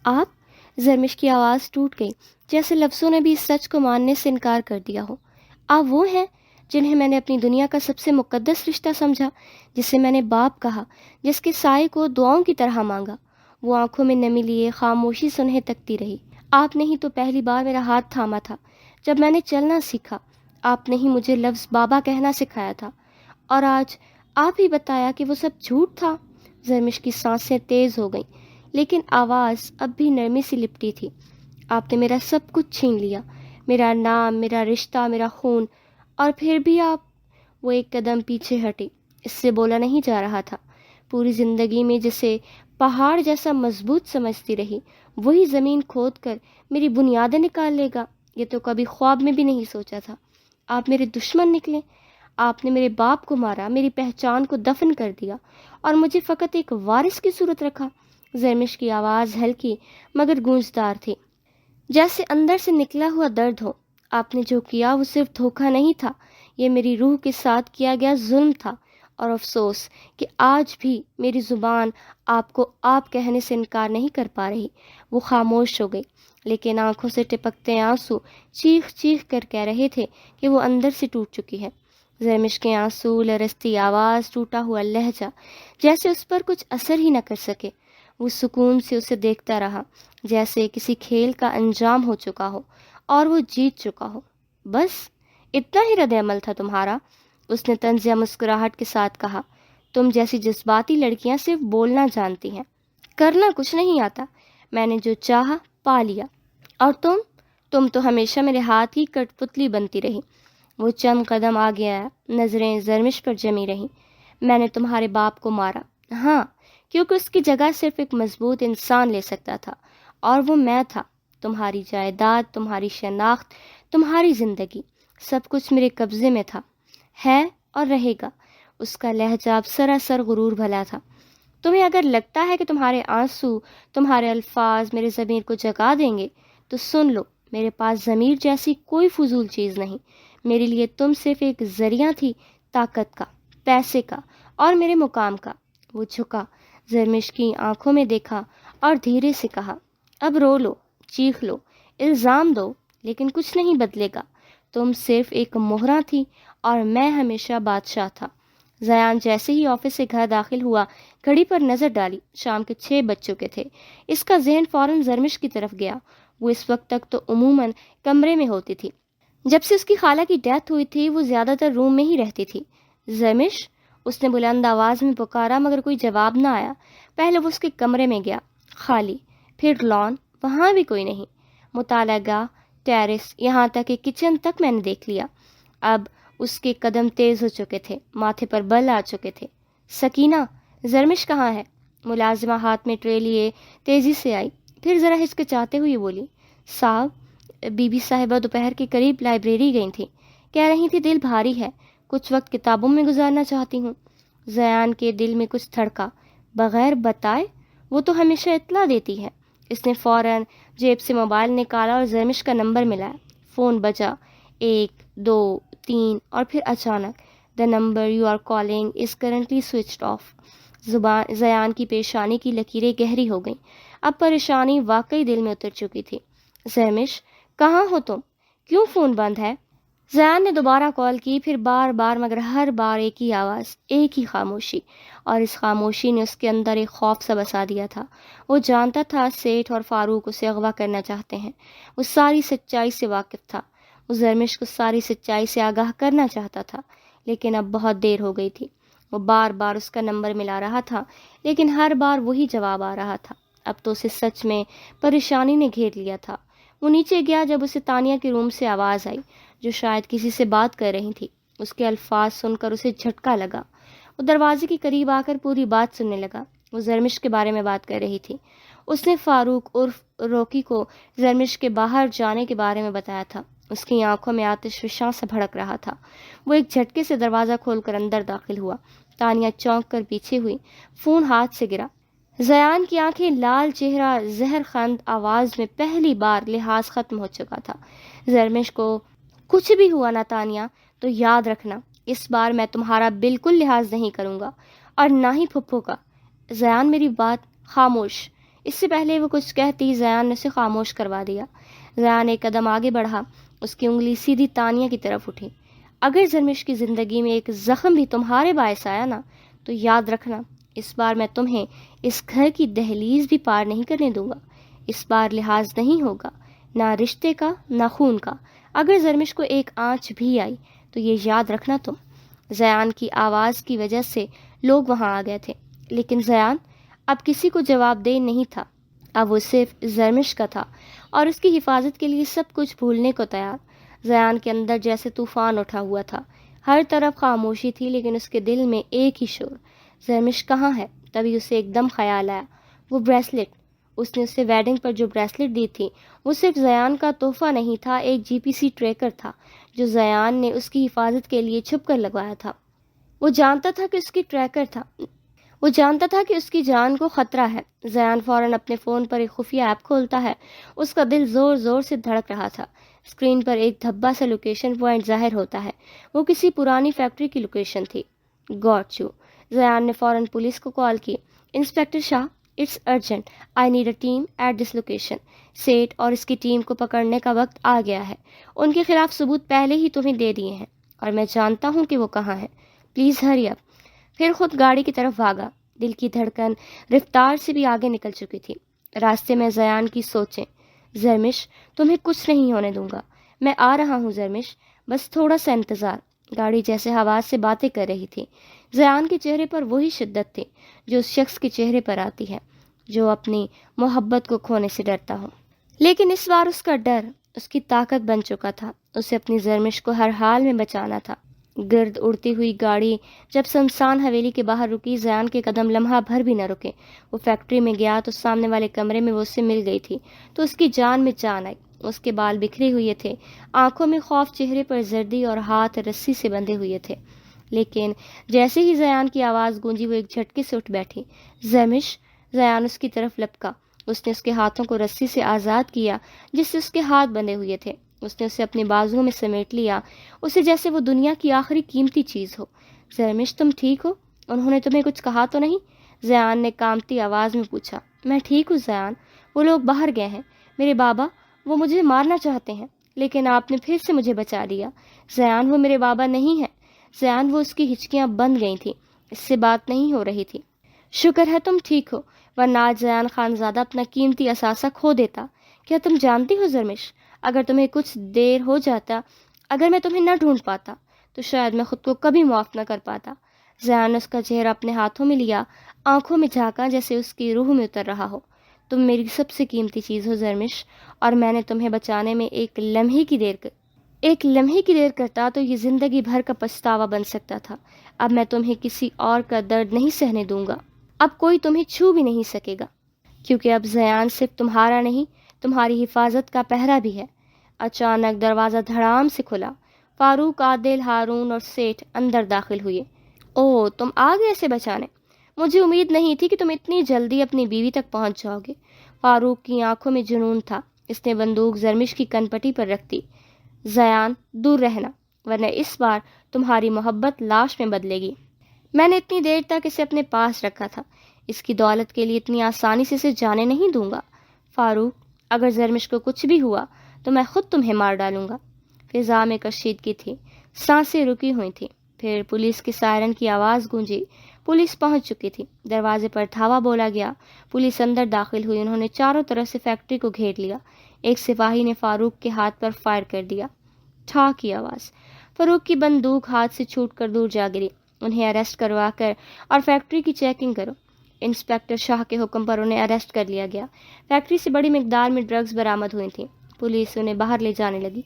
آپ؟ زرمش کی آواز ٹوٹ گئی، جیسے لفظوں نے بھی اس سچ کو ماننے سے انکار کر دیا ہو۔ آپ وہ ہیں جنہیں میں نے اپنی دنیا کا سب سے مقدس رشتہ سمجھا، جسے میں نے باپ کہا، جس کے سائے کو دعاؤں کی طرح مانگا۔ وہ آنکھوں میں نمی لیے خاموشی سے انہیں تکتی رہی۔ آپ نے ہی تو پہلی بار میرا ہاتھ تھاما تھا جب میں نے چلنا سیکھا۔ آپ نے ہی مجھے لفظ بابا کہنا سکھایا تھا، اور آج آپ ہی بتایا کہ وہ سب جھوٹ تھا۔ زرمش کی سانسیں تیز ہو گئیں، لیکن آواز اب بھی نرمی سی لپٹی تھی۔ آپ نے میرا سب کچھ چھین لیا، میرا نام، میرا رشتہ، میرا خون، اور پھر بھی آپ… وہ ایک قدم پیچھے ہٹی۔ اس سے بولا نہیں جا رہا تھا۔ پوری زندگی میں جسے پہاڑ جیسا مضبوط سمجھتی رہی، وہی زمین کھود کر میری بنیادیں نکال لے گا، یہ تو کبھی خواب میں بھی نہیں سوچا تھا۔ آپ میرے دشمن نکلے۔ آپ نے میرے باپ کو مارا، میری پہچان کو دفن کر دیا، اور مجھے فقط ایک وارث کی صورت رکھا۔ زرمش کی آواز ہلکی مگر گونجدار تھی، جیسے اندر سے نکلا ہوا درد ہو۔ آپ نے جو کیا وہ صرف دھوکہ نہیں تھا، یہ میری روح کے ساتھ کیا گیا ظلم تھا، اور افسوس کہ آج بھی میری زبان آپ کو آپ کہنے سے انکار نہیں کر پا رہی۔ وہ خاموش ہو گئی، لیکن آنکھوں سے ٹپکتے آنسو چیخ چیخ کر کہہ رہے تھے کہ وہ اندر سے ٹوٹ چکی ہے۔ زرمش کے آنسو، لرزتی آواز، ٹوٹا ہوا لہجہ، جیسے اس پر کچھ اثر ہی نہ کر سکے۔ وہ سکون سے اسے دیکھتا رہا، جیسے کسی کھیل کا انجام ہو چکا ہو اور وہ جیت چکا ہو۔ بس اتنا ہی رد عمل تھا تمہارا؟ اس نے طنزیہ مسکراہٹ کے ساتھ کہا۔ تم جیسی جذباتی لڑکیاں صرف بولنا جانتی ہیں، کرنا کچھ نہیں آتا۔ میں نے جو چاہا پا لیا، اور تم تو ہمیشہ میرے ہاتھ کی کٹ پتلی بنتی رہی۔ وہ چند قدم آگے آیا، نظریں زرمش پر جمی رہیں۔ میں نے تمہارے باپ کو مارا، ہاں، کیونکہ اس کی جگہ صرف ایک مضبوط انسان لے سکتا تھا، اور وہ میں تھا۔ تمہاری جائیداد، تمہاری شناخت، تمہاری زندگی، سب کچھ میرے قبضے میں تھا، ہے اور رہے گا۔ اس کا لہجہ اب سراسر غرور بھلا تھا۔ تمہیں اگر لگتا ہے کہ تمہارے آنسو، تمہارے الفاظ میرے ضمیر کو جگا دیں گے تو سن لو، میرے پاس ضمیر جیسی کوئی فضول چیز نہیں۔ میرے لیے تم صرف ایک ذریعہ تھی، طاقت کا، پیسے کا، اور میرے مقام کا۔ وہ جھکا، زرمش کی آنکھوں میں دیکھا اور دھیرے سے کہا، اب رو لو، چیخ لو، الزام دو، لیکن کچھ نہیں بدلے گا۔ تم صرف ایک مہرہ تھی اور میں ہمیشہ بادشاہ تھا۔ زیان جیسے ہی آفس سے گھر داخل ہوا، گھڑی پر نظر ڈالی، شام کے 6 بج چکے تھے۔ اس کا ذہن فوراً زرمش کی طرف گیا۔ وہ اس وقت تک تو عموماً کمرے میں ہوتی تھی۔ جب سے اس کی خالہ کی ڈیتھ ہوئی تھی وہ زیادہ تر روم میں ہی رہتی تھی۔ زرمش، اس نے بلند آواز میں پکارا، مگر کوئی جواب نہ آیا۔ پہلے وہ اس کے کمرے میں گیا، خالی، پھر لان، وہاں بھی کوئی نہیں۔ مطالعہ گاہ، ٹیرس، یہاں تک کہ کچن تک میں نے دیکھ لیا۔ اب اس کے قدم تیز ہو چکے تھے، ماتھے پر بل آ چکے تھے۔ سکینہ، زرمش کہاں ہے؟ ملازمہ ہاتھ میں ٹرے لیے تیزی سے آئی، پھر ذرا ہچکچاتے ہوئے بولی، صاحب، بی بی صاحبہ دوپہر کے قریب لائبریری گئی تھیں، کہہ رہی تھی دل بھاری ہے، کچھ وقت کتابوں میں گزارنا چاہتی ہوں۔ زیان کے دل میں کچھ تھڑکا۔ بغیر بتائے؟ وہ تو ہمیشہ اطلاع دیتی ہے۔ اس نے فوراً جیب سے موبائل نکالا اور زرمش کا نمبر ملایا۔ فون بجا، 1 2 3، اور پھر اچانک، the number you are calling is currently switched off. Zayan کی پیشانی کی لکیریں گہری ہو گئیں۔ اب پریشانی واقعی دل میں اتر چکی تھی۔ زرمش، کہاں ہو تم؟ کیوں فون بند ہے؟ زیان نے دوبارہ کال کی، پھر بار بار، مگر ہر بار ایک ہی آواز، ایک ہی خاموشی، اور اس خاموشی نے اس کے اندر ایک خوف سا بسا دیا تھا۔ وہ جانتا تھا سیٹھ اور فاروق اسے اغوا کرنا چاہتے ہیں۔ وہ ساری سچائی سے واقف تھا۔ وہ زرمش کو ساری سچائی سے آگاہ کرنا چاہتا تھا، لیکن اب بہت دیر ہو گئی تھی۔ وہ بار بار اس کا نمبر ملا رہا تھا، لیکن ہر بار وہی جواب آ رہا تھا۔ اب تو اسے سچ میں پریشانی نے گھیر لیا تھا۔ وہ نیچے گیا جب اسے تانیہ کے روم سے آواز آئی، جو شاید کسی سے بات کر رہی تھی۔ اس کے الفاظ سن کر اسے جھٹکا لگا۔ وہ دروازے کے قریب آ کر پوری بات سننے لگا۔ وہ زرمش کے بارے میں بات کر رہی تھی۔ اس نے فاروق عرف روکی کو زرمش کے باہر جانے کے بارے میں بتایا تھا۔ اس کی آنکھوں میں آتش فشاں سا بھڑک رہا تھا۔ وہ ایک جھٹکے سے دروازہ کھول کر اندر داخل ہوا۔ تانیہ چونک کر پیچھے ہوئی، فون ہاتھ سے گرا۔ زیان کی آنکھیں لال، چہرہ زہر خند، آواز میں پہلی بار لحاظ ختم ہو چکا تھا۔ زرمش کو کچھ بھی ہوا نا تانیہ، تو یاد رکھنا، اس بار میں تمہارا بالکل لحاظ نہیں کروں گا، اور نہ ہی پھپھو کا۔ زیان، میری بات، خاموش، اس سے پہلے وہ کچھ کہتی زیان نے اسے خاموش کروا دیا۔ زیان ایک قدم آگے بڑھا، اس کی انگلی سیدھی تانیہ کی طرف اٹھی۔ اگر زرمش کی زندگی میں ایک زخم بھی تمہارے باعث آیا نا، تو یاد رکھنا اس بار میں تمہیں اس گھر کی دہلیز بھی پار نہیں کرنے دوں گا۔ اس بار لحاظ نہیں ہوگا، نہ رشتے کا نہ خون کا۔ اگر زرمش کو ایک آنچ بھی آئی تو یہ یاد رکھنا تم۔ زیان کی آواز کی وجہ سے لوگ وہاں آ گئے تھے، لیکن زیان اب کسی کو جواب دہ نہیں تھا۔ اب وہ صرف زرمش کا تھا اور اس کی حفاظت کے لیے سب کچھ بھولنے کو تیار۔ زیان کے اندر جیسے طوفان اٹھا ہوا تھا، ہر طرف خاموشی تھی، لیکن اس کے دل میں ایک ہی شور، زرمش کہاں ہے؟ تبھی اسے ایک دم خیال آیا، وہ بریسلٹ، اس نے اسے ویڈنگ پر جو بریسلٹ دی تھی، وہ صرف زیان کا تحفہ نہیں تھا، ایک جی پی سی ٹریکر تھا جو زیان نے اس کی حفاظت کے لیے چھپ کر لگوایا تھا۔ وہ جانتا تھا کہ اس کی جان کو خطرہ ہے۔ زیان فوراً اپنے فون پر ایک خفیہ ایپ کھولتا ہے۔ اس کا دل زور زور سے دھڑک رہا تھا۔ اسکرین پر ایک دھبا سا لوکیشن پوائنٹ ظاہر ہوتا ہے۔ وہ کسی پرانی فیکٹری کی لوکیشن تھی۔ Got you. زیان نے فوراً پولیس کو کال کی۔ Inspector Shah, it's urgent, I need a team at this location. سیٹ اور اس کی ٹیم کو پکڑنے کا وقت آ گیا ہے۔ ان کے خلاف ثبوت پہلے ہی تمہیں دے دیے ہیں اور میں جانتا ہوں کہ وہ کہاں ہے۔ پلیز ہری اپ۔ پھر خود گاڑی کی طرف بھاگا۔ دل کی دھڑکن رفتار سے بھی آگے نکل چکی تھی۔ راستے میں زیان کی سوچیں، زرمش تمہیں کچھ نہیں ہونے دوں گا، میں آ رہا ہوں زرمش، بس تھوڑا سا انتظار۔ گاڑی جیسے ہوا سے باتیں کر رہی تھی۔ زیان کے چہرے پر وہی شدت تھی جو اس شخص کے چہرے پر آتی ہے جو اپنی محبت کو کھونے سے ڈرتا ہو، لیکن اس بار اس کا ڈر اس کی طاقت بن چکا تھا۔ اسے اپنی زرمش کو ہر حال میں بچانا تھا۔ گرد اڑتی ہوئی گاڑی جب سنسان حویلی کے باہر رکی، زیان کے قدم لمحہ بھر بھی نہ رکے۔ وہ فیکٹری میں گیا تو سامنے والے کمرے میں وہ اس سے مل گئی تھی تو اس کی جان میں جان آئی۔ اس کے بال بکھرے ہوئے تھے، آنکھوں میں خوف، چہرے پر زردی اور ہاتھ رسی سے بندھے ہوئے تھے۔ لیکن جیسے ہی زیان کی آواز گونجی، وہ ایک جھٹکے سے اٹھ بیٹھی۔ زرمش، زیان اس کی طرف لپکا۔ اس نے اس کے ہاتھوں کو رسی سے آزاد کیا جس سے اس کے ہاتھ بندھے ہوئے تھے۔ اس نے اسے اپنے بازوؤں میں سمیٹ لیا، اسے جیسے وہ دنیا کی آخری قیمتی چیز ہو۔ زرمش، تم ٹھیک ہو؟ انہوں نے تمہیں کچھ کہا تو نہیں؟ زیان نے کانپتی آواز میں پوچھا۔ میں ٹھیک ہوں زیان، وہ لوگ باہر گئے ہیں، میرے بابا، وہ مجھے مارنا چاہتے ہیں لیکن آپ نے پھر سے مجھے بچا لیا۔ زیان، وہ میرے بابا نہیں ہیں۔ زیان، وہ اس کی ہچکیاں بند گئی تھیں، اس سے بات نہیں ہو رہی تھی۔ شکر ہے تم ٹھیک ہو، ورنہ آج زیان خانزادہ اپنا قیمتی اثاثہ کھو دیتا۔ کیا تم جانتی ہو زرمش، اگر تمہیں کچھ دیر ہو جاتا، اگر میں تمہیں نہ ڈھونڈ پاتا تو شاید میں خود کو کبھی معاف نہ کر پاتا۔ زیان نے اس کا چہرہ اپنے ہاتھوں میں لیا، آنکھوں میں جھانکا جیسے اس کی روح میں اتر رہا ہو۔ تم میری سب سے قیمتی چیز ہو زرمش، اور میں نے تمہیں بچانے میں ایک لمحے کی دیر کرتا تو یہ زندگی بھر کا پچھتاوا بن سکتا تھا۔ اب میں تمہیں کسی اور کا درد نہیں سہنے دوں گا، اب کوئی تمہیں چھو بھی نہیں سکے گا، کیونکہ اب زیان صرف تمہارا نہیں، تمہاری حفاظت کا پہرا بھی ہے۔ اچانک دروازہ دھڑام سے کھلا۔ فاروق، عادل، ہارون اور سیٹھ اندر داخل ہوئے۔ اوہ، تم آ گئے اسے بچانے؟ مجھے امید نہیں تھی کہ تم اتنی جلدی اپنی بیوی تک پہنچ جاؤ گے۔ فاروق کی آنکھوں میں جنون تھا۔ اس نے بندوق زرمش کی کنپٹی پر رکھ دی۔ زیان، دور رہنا، ورنہ اس بار تمہاری محبت لاش میں بدلے گی۔ میں نے اتنی دیر تک اسے اپنے پاس رکھا تھا، اس کی دولت کے لیے اتنی آسانی سے اسے جانے نہیں دوں گا۔ فاروق، اگر زرمش کو کچھ بھی ہوا تو میں خود تمہیں مار ڈالوں گا۔ فضا میں کشیدگی تھی، سانسیں رکی ہوئی تھیں۔ پھر پولیس کی سائرن کی آواز گونجی۔ پولیس پہنچ چکی تھی۔ دروازے پر دھاوا بولا گیا۔ پولیس اندر داخل ہوئی۔ انہوں نے چاروں طرف سے فیکٹری کو گھیر لیا۔ ایک سپاہی نے فاروق کے ہاتھ پر فائر کر دیا۔ ٹھا کی آواز۔ فاروق کی بندوق ہاتھ سے چھوٹ کر دور جا گری۔ انہیں اریسٹ کروا کر اور فیکٹری کی چیکنگ کرو۔ انسپیکٹر شاہ کے حکم پر انہیں اریسٹ کر لیا گیا۔ فیکٹری سے بڑی مقدار میں ڈرگز برآمد ہوئی تھیں۔ پولیس انہیں باہر لے جانے لگی۔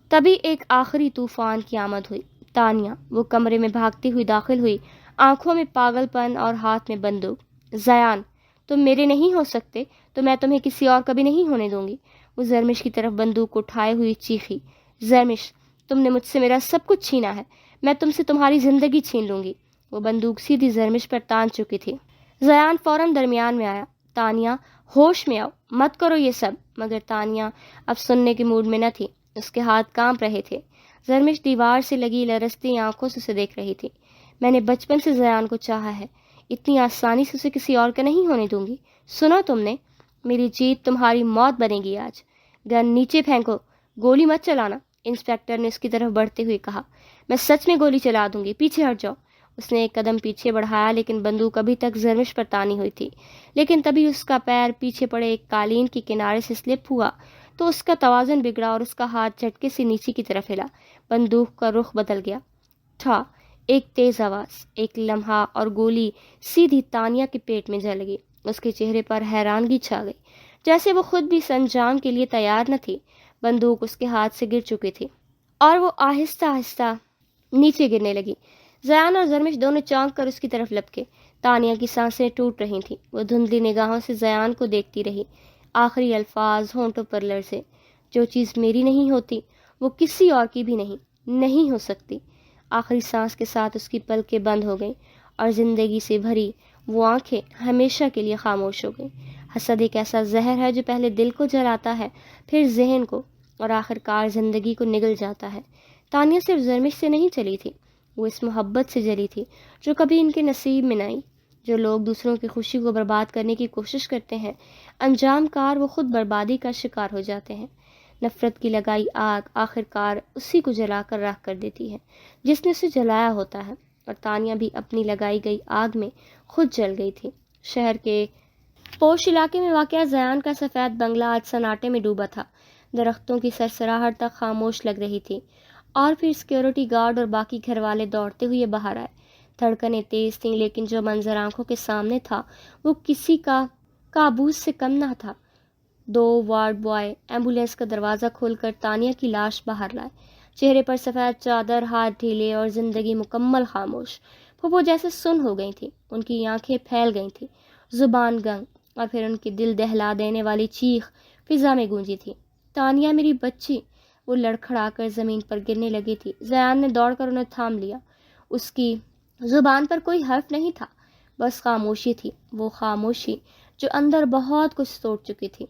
تبھی ایک آخری طوفان کی آمد ہوئی۔ تانیہ، وہ کمرے میں بھاگتی ہوئی داخل ہوئی، آنکھوں میں پاگل پن اور ہاتھ میں بندوق۔ زیان، تم میرے نہیں ہو سکتے تو میں تمہیں کسی اور کبھی نہیں ہونے دوں گی۔ وہ زرمش کی طرف بندوق اٹھائے ہوئی چیخی۔ زرمش، تم نے مجھ سے میرا سب کچھ چھینا ہے، میں تم سے تمہاری زندگی چھین لوں گی۔ وہ بندوق سیدھی زرمش پر تان چکی تھی۔ زیان فوراً درمیان میں آیا۔ تانیہ، ہوش میں آؤ، مت کرو یہ سب۔ مگر تانیہ اب سننے کے موڈ میں نہ تھی، اس کے ہاتھ کانپ رہے تھے۔ زرمش دیوار سے لگی لرزتی آنکھوں سے اسے دیکھ رہی تھی۔ میں نے بچپن سے زیان کو چاہا ہے، اتنی آسانی سے اسے کسی اور کا نہیں ہونے دوں گی، سنا تم نے؟ میری جیت تمہاری موت بنے گی آج۔ گن نیچے پھینکو، گولی مت چلانا، انسپیکٹر نے اس کی طرف بڑھتے ہوئے کہا۔ میں سچ میں گولی چلا دوں گی، پیچھے ہٹ جاؤ۔ اس نے ایک قدم پیچھے بڑھایا لیکن بندوق ابھی تک زرمش پر تانی ہوئی تھی۔ لیکن تبھی اس کا پیر پیچھے پڑے ایک قالین کے کنارے سے سلپ ہوا تو اس کا توازن بگڑا اور اس کا ہاتھ جھٹکے سے نیچے کی طرف ہلا۔ بندوق کا رخ بدل گیا تھا۔ ایک تیز آواز، ایک لمحہ، اور گولی سیدھی تانیہ کے پیٹ میں جا لگی۔ اس کے چہرے پر حیرانگی چھا گئی، جیسے وہ خود بھی اس انجام کے لیے تیار نہ تھی۔ بندوق اس کے ہاتھ سے گر چکی تھی اور وہ آہستہ آہستہ نیچے گرنے لگی۔ زیان اور زرمش دونوں چونک کر اس کی طرف لپکے۔ تانیہ کی سانسیں ٹوٹ رہی تھیں۔ وہ دھندلی نگاہوں سے زیان کو دیکھتی رہی۔ آخری الفاظ ہونٹوں پر لرزے۔ جو چیز میری نہیں ہوتی وہ کسی اور کی بھی نہیں ہو سکتی۔ آخری سانس کے ساتھ اس کی پلکیں بند ہو گئیں اور زندگی سے بھری وہ آنکھیں ہمیشہ کے لیے خاموش ہو گئیں۔ حسد ایک ایسا زہر ہے جو پہلے دل کو جلاتا ہے، پھر ذہن کو، اور آخر کار زندگی کو نگل جاتا ہے۔ تانیہ صرف زرمش سے نہیں چلی تھی، وہ اس محبت سے جلی تھی جو کبھی ان کے نصیب میں نہ آئی۔ جو لوگ دوسروں کی خوشی کو برباد کرنے کی کوشش کرتے ہیں، انجام کار وہ خود بربادی کا شکار ہو جاتے ہیں۔ نفرت کی لگائی آگ آخر کار اسی کو جلا کر راکھ کر دیتی ہے جس نے اسے جلایا ہوتا ہے، اور تانیہ بھی اپنی لگائی گئی آگ میں خود جل گئی تھی۔ شہر کے پوش علاقے میں واقع زیان کا سفید بنگلہ آج سناٹے میں ڈوبا تھا۔ درختوں کی سرسراہٹ تک خاموش لگ رہی تھی، اور پھر سیکیورٹی گارڈ اور باقی گھر والے دوڑتے ہوئے باہر آئے۔ دھڑکنیں تیز تھیں لیکن جو منظر آنکھوں کے سامنے تھا وہ کسی کا کابوس سے کم نہ تھا۔ 2 وارڈ بوائے ایمبولینس کا دروازہ کھول کر تانیہ کی لاش باہر لائے، چہرے پر سفید چادر، ہاتھ ڈھیلے اور زندگی مکمل خاموش۔ پھپھو جیسے سن ہو گئی تھی، ان کی آنکھیں پھیل گئی تھیں، زبان گنگ، اور پھر ان کی دل دہلا دینے والی چیخ فضا میں گونجی تھی، تانیہ میری بچی! وہ لڑکھڑا کر زمین پر گرنے لگی تھی۔ زیان نے دوڑ کر انہیں تھام لیا۔ اس کی زبان پر کوئی حرف نہیں تھا، بس خاموشی تھی، وہ خاموشی جو اندر بہت کچھ سوچ چکی تھی۔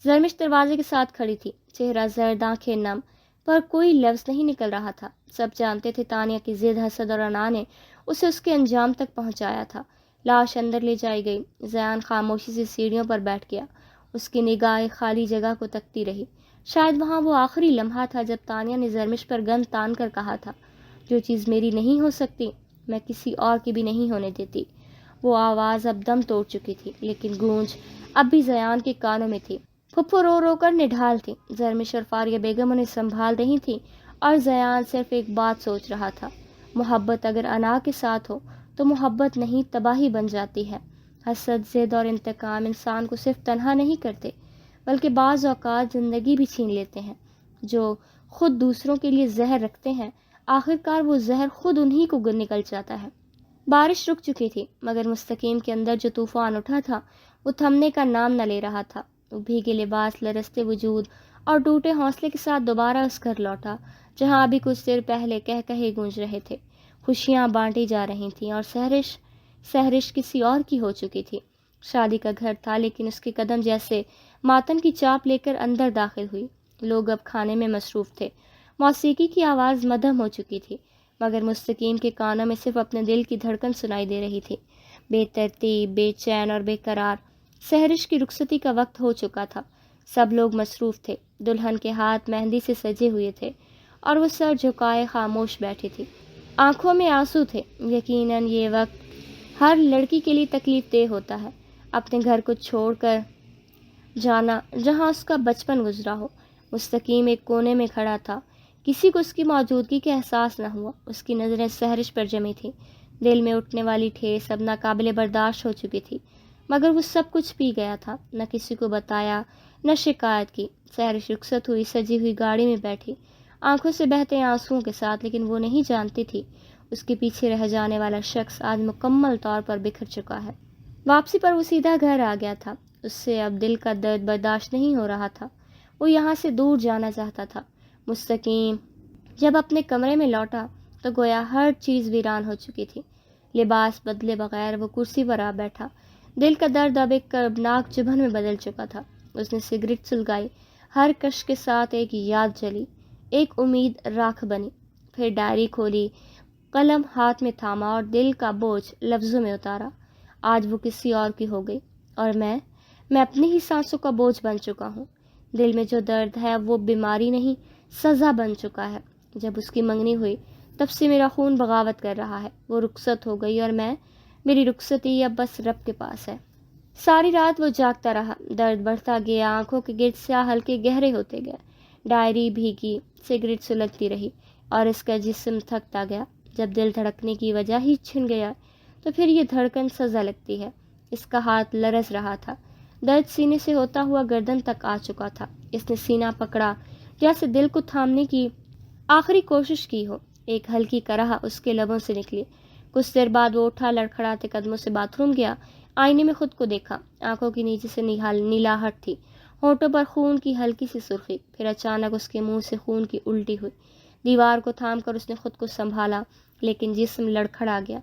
زرمش دروازے کے ساتھ کھڑی تھی، چہرہ زرد، آنکھیں نم، پر کوئی لفظ نہیں نکل رہا تھا۔ سب جانتے تھے تانیہ کی ضد، حسد اور انا نے اسے اس کے انجام تک پہنچایا تھا۔ لاش اندر لے جائی گئی۔ زیان خاموشی سے سیڑھیوں پر بیٹھ گیا، اس کی نگاہیں خالی جگہ کو تکتی رہی۔ شاید وہاں وہ آخری لمحہ تھا جب تانیہ نے زرمش پر گن تان کر کہا تھا، جو چیز میری نہیں ہو سکتی میں کسی اور کی بھی نہیں ہونے دیتی۔ وہ آواز اب دم توڑ چکی تھی لیکن گونج اب بھی زیان کے کانوں میں تھی۔ پھپھو رو رو کر نڈھال تھی، زرمش اور فاریہ بیگم انہیں سنبھال رہی تھیں، اور زیان صرف ایک بات سوچ رہا تھا، محبت اگر انا کے ساتھ ہو تو محبت نہیں تباہی بن جاتی ہے۔ حسد، ضد اور انتقام انسان کو صرف تنہا نہیں کرتے بلکہ بعض اوقات زندگی بھی چھین لیتے ہیں۔ جو خود دوسروں کے لیے زہر رکھتے ہیں، آخر کار وہ زہر خود انہی کو نکل جاتا ہے۔ بارش رک چکی تھی مگر مستقیم کے اندر جو طوفان اٹھا تھا وہ تھمنے کا نام نہ لے رہا تھا۔ وہ بھیگے لباس، لرزتے وجود اور ٹوٹے حوصلے کے ساتھ دوبارہ اس گھر لوٹا جہاں ابھی کچھ دیر پہلے کہے گونج رہے تھے، خوشیاں بانٹی جا رہی تھیں، اور سہرش کسی اور کی ہو چکی تھی۔ شادی کا گھر تھا لیکن اس کے قدم جیسے ماتم کی چاپ لے کر اندر داخل ہوئی۔ لوگ اب کھانے میں مصروف تھے، موسیقی کی آواز مدھم ہو چکی تھی، مگر مستقیم کے کانوں میں صرف اپنے دل کی دھڑکن سنائی دے رہی تھی، بے ترتیب، بے چین اور بے قرار۔ سہرش کی رخصتی کا وقت ہو چکا تھا، سب لوگ مصروف تھے، دلہن کے ہاتھ مہندی سے سجے ہوئے تھے اور وہ سر جھکائے خاموش بیٹھی تھی، آنکھوں میں آنسو تھے۔ یقیناً یہ وقت ہر لڑکی کے لیے تکلیف دہ ہوتا ہے، اپنے گھر کو چھوڑ کر جانا جہاں اس کا بچپن گزرا ہو۔ مستقیم ایک کونے میں کھڑا تھا، کسی کو اس کی موجودگی کا احساس نہ ہوا۔ اس کی نظریں سہرش پر جمی تھیں، دل میں اٹھنے والی ٹھیس اب ناقابل برداشت ہو چکی تھی، مگر وہ سب کچھ پی گیا تھا، نہ کسی کو بتایا، نہ شکایت کی۔ سہرش رخصت ہوئی، سجی ہوئی گاڑی میں بیٹھی، آنکھوں سے بہتے آنسوؤں کے ساتھ، لیکن وہ نہیں جانتی تھی اس کے پیچھے رہ جانے والا شخص آج مکمل طور پر بکھر چکا ہے۔ واپسی پر وہ سیدھا گھر آ گیا تھا، اس سے اب دل کا درد برداشت نہیں ہو رہا تھا، وہ یہاں سے دور جانا چاہتا تھا۔ مستقیم جب اپنے کمرے میں لوٹا تو گویا ہر چیز ویران ہو چکی تھی۔ لباس بدلے بغیر وہ کرسی پر آ بیٹھا، دل کا درد اب ایک کربناک چبھن میں بدل چکا تھا۔ اس نے سگریٹ سلگائی، ہر کش کے ساتھ ایک یاد جلی، ایک امید راکھ بنی، پھر ڈائری کھولی، قلم ہاتھ میں تھاما اور دل کا بوجھ لفظوں میں اتارا۔ آج وہ کسی اور کی ہو گئی، اور میں اپنی ہی سانسوں کا بوجھ بن چکا ہوں۔ دل میں جو درد ہے وہ بیماری نہیں، سزا بن چکا ہے۔ جب اس کی منگنی ہوئی تب سے میرا خون بغاوت کر رہا ہے۔ وہ رخصت ہو گئی اور میری رخصتی اب بس رب کے پاس ہے۔ ساری رات وہ جاگتا رہا، درد بڑھتا گیا، آنکھوں کے گرد سیاہ ہلکے گہرے ہوتے گئے، ڈائری بھیگی، سگریٹ سلگتی رہی اور اس کا جسم تھکتا گیا۔ جب دل دھڑکنے کی وجہ ہی چھن گیا تو پھر یہ دھڑکن سزا لگتی ہے۔ اس کا ہاتھ لرز رہا تھا، درد سینے سے ہوتا ہوا گردن تک آ چکا تھا۔ اس نے سینہ پکڑا جیسے دل کو تھامنے کی آخری کوشش کی ہو۔ ایک ہلکی کرہ اس کے لبوں سے نکلی۔ کچھ دیر بعد وہ اٹھا، لڑکھڑاتے قدموں سے باتھ روم گیا، آئینے میں خود کو دیکھا۔ آنکھوں کے نیچے سے نیلاہٹ تھی، ہونٹوں پر خون کی ہلکی سی سرخی۔ پھر اچانک اس کے منہ سے خون کی الٹی ہوئی۔ دیوار کو تھام کر اس نے خود کو سنبھالا، لیکن جسم لڑکھڑا گیا۔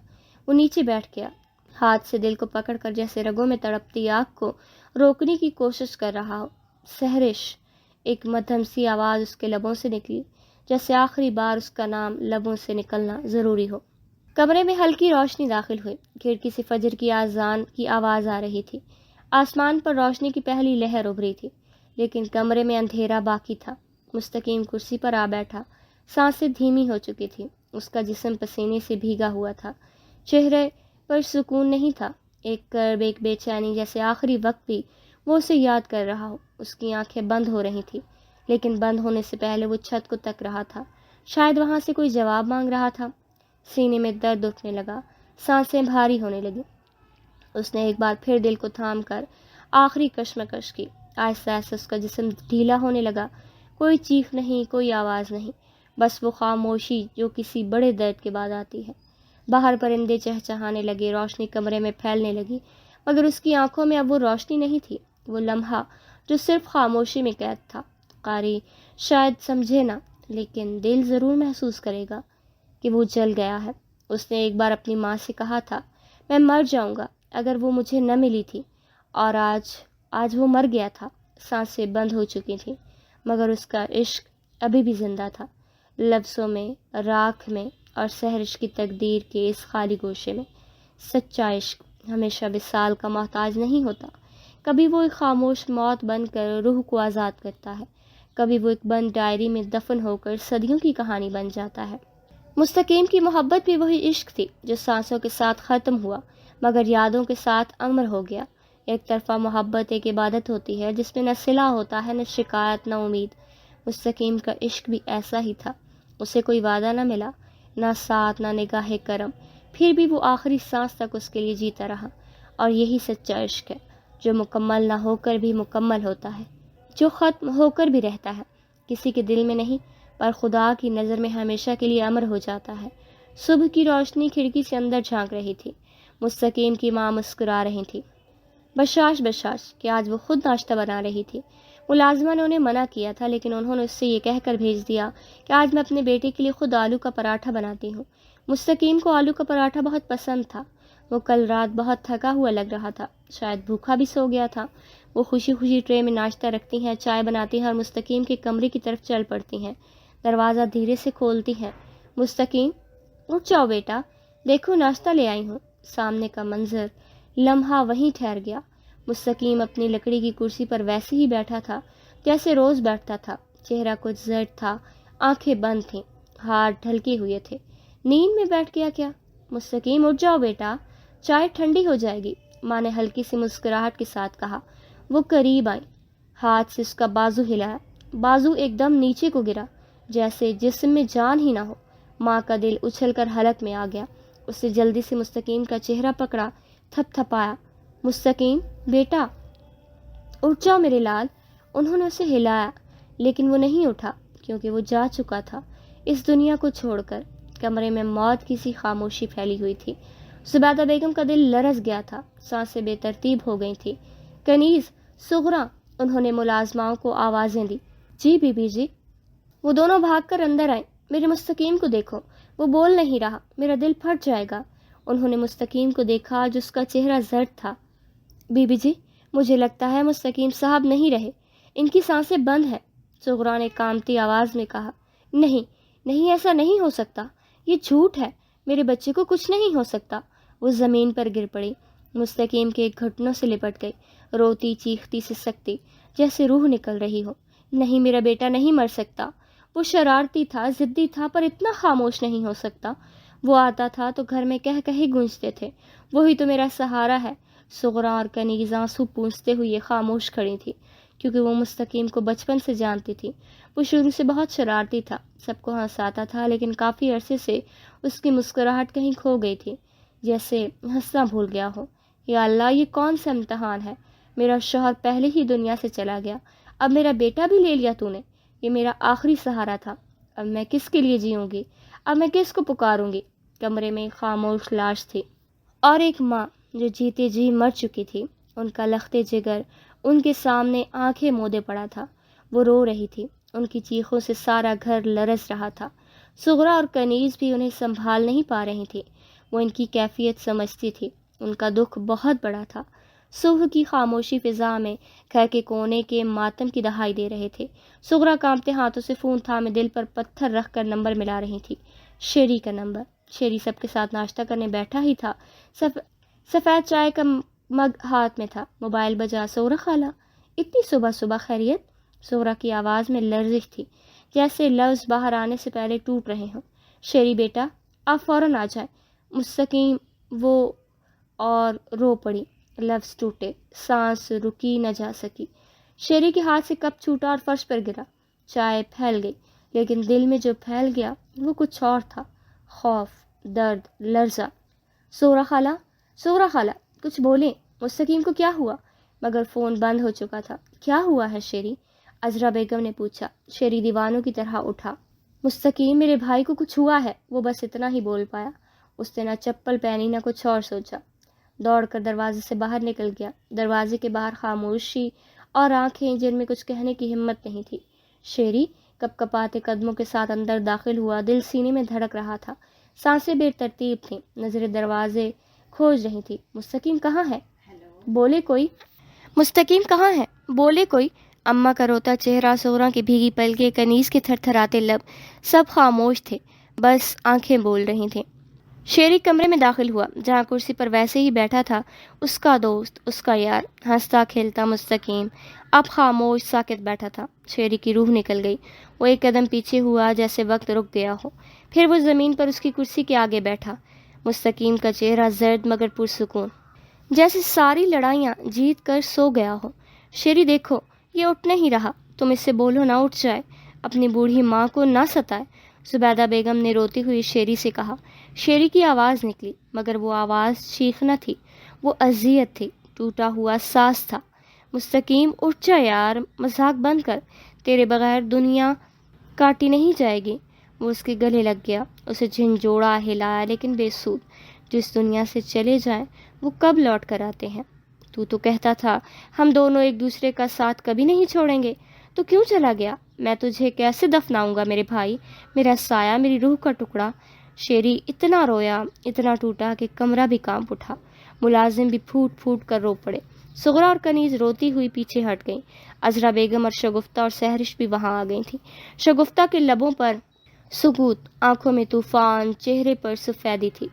وہ نیچے بیٹھ گیا، ہاتھ سے دل کو پکڑ کر جیسے رگوں میں تڑپتی آگ کو روکنے کی کوشش کر رہا ہو۔ سحرش! ایک مدھم سی آواز اس کے لبوں سے نکلی، جیسے آخری بار اس کا نام لبوں سے نکلنا ضروری ہو۔ کمرے میں ہلکی روشنی داخل ہوئی، کھڑکی سے فجر کی اذان کی آواز آ رہی تھی۔ آسمان پر روشنی کی پہلی لہر ابھری تھی، لیکن کمرے میں اندھیرا باقی تھا۔ مستقیم کرسی پر آ بیٹھا، سانسیں دھیمی ہو چکی تھی، اس کا جسم پسینے سے بھیگا ہوا تھا، چہرے پر سکون نہیں تھا، ایک کرب، ایک بے چینی، جیسے آخری وقت بھی وہ اسے یاد کر رہا ہو۔ اس کی آنکھیں بند ہو رہی تھی، لیکن بند ہونے سے پہلے وہ چھت کو تک رہا تھا، شاید وہاں سے کوئی جواب مانگ رہا تھا۔ سینے میں درد اٹھنے لگا، سانسیں بھاری ہونے لگی۔ اس نے ایک بار پھر دل کو تھام کر آخری کشمکش کی۔ آہستہ آہستہ اس کا جسم ڈھیلا ہونے لگا، کوئی چیخ نہیں، کوئی آواز نہیں، بس وہ خاموشی جو کسی بڑے درد کے بعد آتی ہے۔ باہر پرندے چہچہانے لگے، روشنی کمرے میں پھیلنے لگی، مگر اس کی آنکھوں میں اب وہ روشنی نہیں تھی، وہ لمحہ جو صرف خاموشی میں قید تھا۔ قاری شاید سمجھے نہ، لیکن دل ضرور محسوس کرے گا کہ وہ جل گیا ہے۔ اس نے ایک بار اپنی ماں سے کہا تھا، میں مر جاؤں گا اگر وہ مجھے نہ ملی تھی، اور آج وہ مر گیا تھا۔ سانسیں بند ہو چکی تھیں، مگر اس کا عشق ابھی بھی زندہ تھا، لفظوں میں، راکھ میں اور سحرش کی تقدیر کے اس خالی گوشے میں۔ سچا عشق ہمیشہ وصال کا محتاج نہیں ہوتا، کبھی وہ ایک خاموش موت بن کر روح کو آزاد کرتا ہے، کبھی وہ ایک بند ڈائری میں دفن ہو کر صدیوں کی کہانی بن جاتا ہے۔ مستقیم کی محبت بھی وہی عشق تھی جو سانسوں کے ساتھ ختم ہوا، مگر یادوں کے ساتھ امر ہو گیا۔ ایک طرفہ محبت ایک عبادت ہوتی ہے جس میں نہ صلہ ہوتا ہے، نہ شکایت، نہ امید۔ مستقیم کا عشق بھی ایسا ہی تھا، اسے کوئی وعدہ نہ ملا، نہ ساتھ، نہ نگاہ کرم، پھر بھی وہ آخری سانس تک اس کے لیے جیتا رہا۔ اور یہی سچا عشق ہے، جو مکمل نہ ہو کر بھی مکمل ہوتا ہے، جو ختم ہو کر بھی رہتا ہے، کسی کے دل میں نہیں پر خدا کی نظر میں ہمیشہ کے لیے امر ہو جاتا ہے۔ صبح کی روشنی کھڑکی سے اندر جھانک رہی تھی، مستقیم کی ماں مسکرا رہی تھی، بشاش کہ آج وہ خود ناشتہ بنا رہی تھی۔ ملازمہ نے انہیں منع کیا تھا، لیکن انہوں نے اس سے یہ کہہ کر بھیج دیا کہ آج میں اپنے بیٹے کے لیے خود آلو کا پراٹھا بناتی ہوں۔ مستقیم کو آلو کا پراٹھا بہت پسند تھا، وہ کل رات بہت تھکا ہوا لگ رہا تھا، شاید بھوکا بھی سو گیا تھا۔ وہ خوشی خوشی ٹرے میں ناشتہ رکھتی ہیں، چائے بناتی ہیں اور مستقیم کے کمرے کی طرف چل پڑتی ہیں، دروازہ دھیرے سے کھولتی ہیں۔ مستقیم، اٹھ جاؤ بیٹا، دیکھو ناشتہ لے آئی ہوں۔ سامنے کا منظر لمحہ وہیں ٹھہر گیا۔ مستقیم اپنی لکڑی کی کرسی پر ویسے ہی بیٹھا تھا جیسے روز بیٹھتا تھا، چہرہ کچھ زرد تھا، آنکھیں بند تھیں، ہاتھ ڈھلکے ہوئے تھے۔ نیند میں بیٹھ گیا کیا؟ مستقیم اٹھ جاؤ بیٹا، چائے ٹھنڈی ہو جائے گی، ماں نے ہلکی سی مسکراہٹ کے ساتھ کہا۔ وہ قریب آئی، ہاتھ سے اس کا بازو ہلایا، بازو ایک دم نیچے کو گرا، جیسے جسم میں جان ہی نہ ہو۔ ماں کا دل اچھل کر حلق میں آ گیا، اس نے جلدی سے مستقیم کا چہرہ پکڑا، تھپ تھپایا، مستقیم بیٹا اٹھ جاؤ میرے لال۔ انہوں نے اسے ہلایا، لیکن وہ نہیں اٹھا، کیونکہ وہ جا چکا تھا اس دنیا کو چھوڑ کر۔ کمرے میں موت کی سی خاموشی پھیلی ہوئی تھی۔ زبیدہ بیگم کا دل لرز گیا تھا، سانسیں بے ترتیب ہو گئی تھی۔ کنیز، سغرا، انہوں نے ملازماؤں کو آوازیں دی۔ G B B G. وہ دونوں بھاگ کر اندر آئیں۔ میرے مستقیم کو دیکھو، وہ بول نہیں رہا، میرا دل پھٹ جائے گا۔ انہوں نے مستقیم کو دیکھا، جس کا چہرہ زرد تھا۔ بی بی جی، مجھے لگتا ہے مستقیم صاحب نہیں رہے، ان کی سانسیں بند ہیں، سغرا نے کانپتی آواز میں کہا۔ نہیں، ایسا نہیں ہو سکتا، یہ جھوٹ ہے، میرے بچے کو کچھ نہیں ہو سکتا۔ وہ زمین پر گر پڑی، مستقیم کے گھٹنوں سے لپٹ گئی، روتی چیختی سسکتی جیسے روح نکل رہی ہو۔ نہیں، میرا بیٹا نہیں مر سکتا۔ وہ شرارتی تھا، ضدی تھا، پر اتنا خاموش نہیں ہو سکتا۔ وہ آتا تھا تو گھر میں کہہ کہی گونجتے تھے، وہی تو میرا سہارا ہے۔ صغرا اور کنیز آنسو پونچھتے ہوئے خاموش کھڑی تھی، کیونکہ وہ مستقیم کو بچپن سے جانتی تھی۔ وہ شروع سے بہت شرارتی تھا، سب کو ہنساتا تھا، لیکن کافی عرصے سے اس کی مسکراہٹ کہیں کھو گئی تھی، جیسے ہنسنا بھول گیا ہو۔ یا اللہ، یہ کون سا امتحان ہے؟ میرا شوہر پہلے ہی دنیا سے چلا گیا، اب میرا بیٹا بھی لے لیا تو نے۔ یہ میرا آخری سہارا تھا، اب میں کس کے لیے جیوں گی؟ اب میں کس کو پکاروں گی؟ کمرے میں خاموش لاش تھی، اور ایک ماں جو جیتے جی مر چکی تھی، ان کا لختے جگر ان کے سامنے آنکھیں مودے پڑا تھا۔ وہ رو رہی تھی، ان کی چیخوں سے سارا گھر لرز رہا تھا۔ صغرا اور کنیز بھی انہیں سنبھال نہیں پا رہی تھی۔ وہ ان کی کیفیت سمجھتی تھی، ان کا دکھ بہت بڑا تھا۔ صبح کی خاموشی فضا میں گھر کے کونے کے ماتم کی دہائی دے رہے تھے۔ صغرا کانپتے ہاتھوں سے فون تھامے دل پر پتھر رکھ کر نمبر ملا رہی تھی۔ شیری کا نمبر۔ شیری سب کے ساتھ ناشتہ کرنے بیٹھا ہی تھا، سفید چائے کا مگ ہاتھ میں تھا۔ موبائل بجا۔ صغرا خالہ، اتنی صبح صبح خیریت؟ صغرا کی آواز میں لرزش تھی، جیسے لفظ باہر آنے سے پہلے ٹوٹ رہے ہوں۔ شیری بیٹا، آپ فوراً آ جائیں۔ مستقیم وہ اور رو پڑی۔ لفظ ٹوٹے، سانس رکی نہ جا سکی۔ شیری کے ہاتھ سے کپ چھوٹا اور فرش پر گرا۔ چائے پھیل گئی، لیکن دل میں جو پھیل گیا وہ کچھ اور تھا۔ خوف، درد، لرزہ۔ صغرا خالہ، صغرا خالہ، کچھ بولیں۔ مستقیم کو کیا ہوا؟ مگر فون بند ہو چکا تھا۔ کیا ہوا ہے شیری؟ عذرا بیگم نے پوچھا۔ شیری دیوانوں کی طرح اٹھا۔ مستقیم، میرے بھائی کو کچھ ہوا ہے، وہ بس اتنا ہی بول پایا۔ اس نے نہ چپل پہنی نہ کچھ اور سوچا، دوڑ کر دروازے سے باہر نکل گیا۔ دروازے کے باہر خاموشی اور آنکھیں جن میں کچھ کہنے کی ہمت نہیں تھی۔ شیری کپ کپاتے قدموں کے ساتھ اندر داخل ہوا، دل سینے میں دھڑک رہا تھا، سانسیں بے ترتیب تھیں، نظریں دروازے کھوج رہی تھی۔ مستقیم کہاں ہے؟ بولے کوئی؟ مستقیم کہاں ہے؟ بولے کوئی؟ اماں کا روتا چہرہ، صغرا کی بھیگی پلکیں، کنیز کے تھرتھراتے لب، سب خاموش تھے، بس آنکھیں بول رہی تھیں۔ شیری کمرے میں داخل ہوا، جہاں کرسی پر ویسے ہی بیٹھا تھا اس کا دوست، اس کا یار، ہنستا کھیلتا مستقیم، اب خاموش ساکت بیٹھا تھا۔ شیری کی روح نکل گئی۔ وہ ایک قدم پیچھے ہوا، جیسے وقت رک گیا ہو، پھر وہ زمین پر اس کی کرسی کے آگے بیٹھا۔ مستقیم کا چہرہ زرد مگر پرسکون، جیسے ساری لڑائیاں جیت کر سو گیا ہو۔ شیری دیکھو، یہ اٹھ نہیں رہا، تم اس سے بولو نہ اٹھ جائے، اپنی بوڑھی ماں کو نہ ستائے، زبیدہ بیگم نے روتی ہوئی شیری سے کہا۔ شیری کی آواز نکلی، مگر وہ آواز چیخ نہ تھی، وہ اذیت تھی، ٹوٹا ہوا ساز تھا۔ مستقیم، اٹھ جا یار، مذاق بند کر، تیرے بغیر دنیا کاٹی نہیں جائے گی۔ وہ اس کے گلے لگ گیا، اسے جھنجھوڑا، ہلایا، لیکن بے سود۔ جس دنیا سے چلے جائیں وہ کب لوٹ کر آتے ہیں؟ تو کہتا تھا ہم دونوں ایک دوسرے کا ساتھ کبھی نہیں چھوڑیں گے، تو کیوں چلا گیا؟ میں تجھے کیسے دفناؤں گا میرے بھائی، میرا سایہ، میری روح کا ٹکڑا۔ شیری اتنا رویا، اتنا ٹوٹا کہ کمرہ بھی کانپ اٹھا، ملازم بھی پھوٹ پھوٹ کر رو پڑے۔ صغرا اور کنیز روتی ہوئی پیچھے ہٹ گئیں۔ عذرا بیگم اور شگفتہ اور سحرش بھی وہاں آ گئی تھیں۔ شگفتہ کے لبوں پر سکوت، آنکھوں میں طوفان، چہرے پر سفیدی تھی۔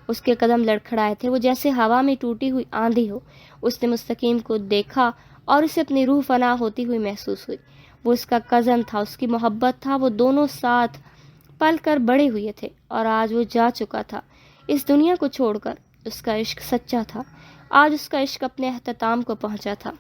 اس کے قدم لڑکھڑائے تھے، وہ جیسے ہوا میں ٹوٹی ہوئی آندھی ہو۔ اس نے مستقیم کو دیکھا اور اسے اپنی روح فنا ہوتی ہوئی محسوس ہوئی۔ وہ اس کا کزن تھا، اس کی محبت تھا، وہ دونوں ساتھ پل کر بڑے ہوئے تھے، اور آج وہ جا چکا تھا اس دنیا کو چھوڑ کر۔ اس کا عشق سچا تھا، آج اس کا عشق اپنے اختتام کو پہنچا تھا۔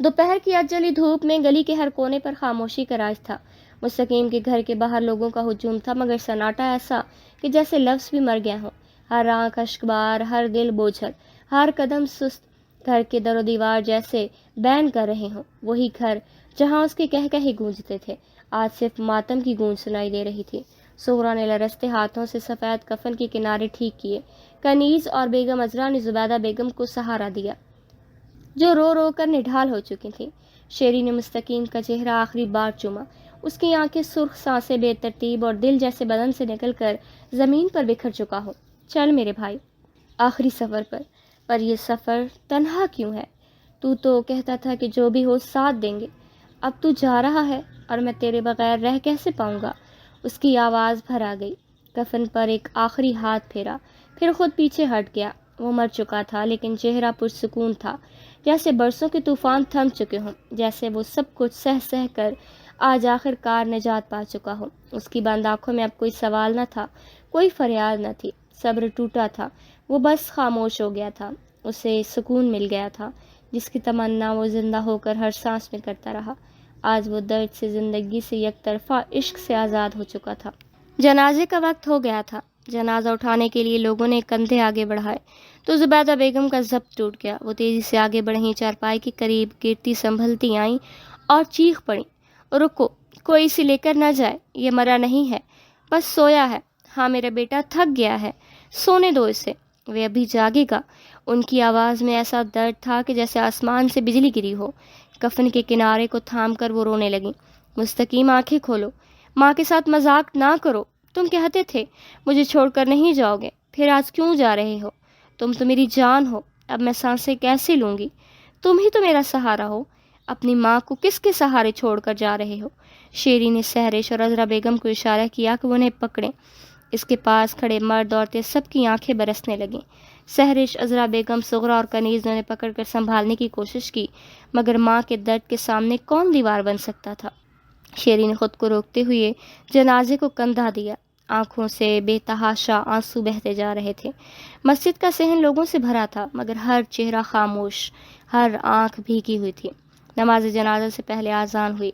دوپہر کی اجلی دھوپ میں گلی کے ہر کونے پر خاموشی کا راج تھا۔ مستقیم کے گھر کے باہر لوگوں کا ہجوم تھا، مگر سناٹا ایسا کہ جیسے لفظ بھی مر گئے ہوں۔ ہر آنکھ اشکبار، ہر دل بوجھل، ہر قدم سست، گھر کے در و دیوار جیسے بین کر رہے ہوں۔ وہی گھر جہاں اس کے کہہ کہے گونجتے تھے، آج صرف ماتم کی گونج سنائی دے رہی تھی۔ صغرا نے لرزتے ہاتھوں سے سفید کفن کے کنارے ٹھیک کیے۔ کنیز اور بیگم عذرا نے زبیدہ بیگم کو سہارا دیا، جو رو رو کر نڈھال ہو چکی تھی۔ شیری نے مستقیم کا چہرہ آخری بار چوما، اس کی آنکھیں سرخ، سانسیں بے ترتیب، اور دل جیسے بدن سے نکل کر زمین پر بکھر چکا ہو۔ چل میرے بھائی، آخری سفر پر یہ سفر تنہا کیوں ہے؟ تو کہتا تھا کہ جو بھی ہو ساتھ دیں گے، اب تو جا رہا ہے اور میں تیرے بغیر رہ کیسے پاؤں گا؟ اس کی آواز بھر آ گئی۔ کفن پر ایک آخری ہاتھ پھیرا، پھر خود پیچھے ہٹ گیا۔ وہ مر چکا تھا لیکن چہرہ پرسکون تھا، جیسے برسوں کے طوفان تھم چکے ہوں، جیسے وہ سب کچھ سہ کر آج آخر کار نجات پا چکا ہو۔ اس کی بند آنکھوں میں اب کوئی سوال نہ تھا، کوئی فریاد نہ تھی، صبر ٹوٹا تھا، وہ بس خاموش ہو گیا تھا۔ اسے سکون مل گیا تھا جس کی تمنا وہ زندہ ہو کر ہر سانس میں کرتا رہا۔ آج وہ درد سے، زندگی سے، یک طرفہ عشق سے آزاد ہو چکا تھا۔ جنازے کا وقت ہو گیا تھا۔ جنازہ اٹھانے کے لیے لوگوں نے کندھے آگے بڑھائے تو زبیدہ بیگم کا ضبط ٹوٹ گیا۔ وہ تیزی سے آگے بڑھیں، چارپائی کے قریب گرتی سنبھلتی آئیں اور چیخ پڑیں، رکو، کوئی اسے لے کر نہ جائے، یہ مرا نہیں ہے، بس سویا ہے۔ ہاں میرا بیٹا تھک گیا ہے، سونے دو اسے، وہ ابھی جاگے گا۔ ان کی آواز میں ایسا درد تھا کہ جیسے آسمان سے بجلی گری ہو۔ کفن کے کنارے کو تھام کر وہ رونے لگی۔ مستقیم آنکھیں کھولو، ماں کے ساتھ مذاق نہ کرو، تم کہتے تھے مجھے چھوڑ کر نہیں جاؤ گے، پھر آج کیوں جا رہے ہو؟ تم تو میری جان ہو، اب میں سانسیں کیسے لوں گی؟ تم ہی تو میرا سہارا ہو، اپنی ماں کو کس کے سہارے چھوڑ کر جا رہے ہو؟ شیری نے سہرش اور عذرا بیگم کو اشارہ کیا کہ وہ انہیں پکڑیں۔ اس کے پاس کھڑے مرد عورتیں سب کی آنکھیں برسنے لگیں۔ سہرش، عذرا بیگم، صغرا اور کنیز نے انہیں پکڑ کر سنبھالنے کی کوشش کی، مگر ماں کے درد کے سامنے کون دیوار بن سکتا تھا؟ شیری نے خود کو روکتے ہوئے جنازے کو کندھا دیا۔ آنکھوں سے بے تحاشا آنسو بہتے جا رہے تھے۔ مسجد کا صحن لوگوں سے بھرا تھا، مگر ہر چہرہ خاموش، ہر آنکھ بھیگی ہوئی تھی۔ نماز جنازہ سے پہلے آذان ہوئی۔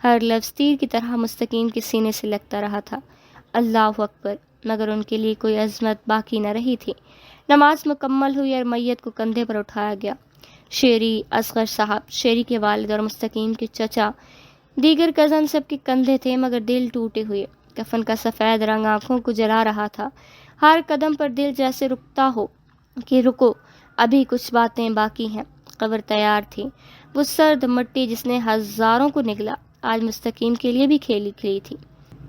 ہر لفظ تیر کی طرح مستقیم کے سینے سے لگتا رہا تھا، اللہ اکبر، مگر ان کے لیے کوئی عظمت باقی نہ رہی تھی۔ نماز مکمل ہوئی اور میت کو کندھے پر اٹھایا گیا۔ شیری، اصغر صاحب، شیری کے والد اور مستقیم کے چچا، دیگر کزن سب کے کندھے تھے، مگر دل ٹوٹے ہوئے۔ کفن کا سفید رنگ آنکھوں کو جلا رہا تھا۔ ہر قدم پر دل جیسے رکتا ہو کہ رکو، ابھی کچھ باتیں باقی ہیں۔ قبر تیار تھی۔ وہ سرد مٹی جس نے ہزاروں کو نگلا، آج مستقیم کے لیے بھی کھیلی کھلی تھی۔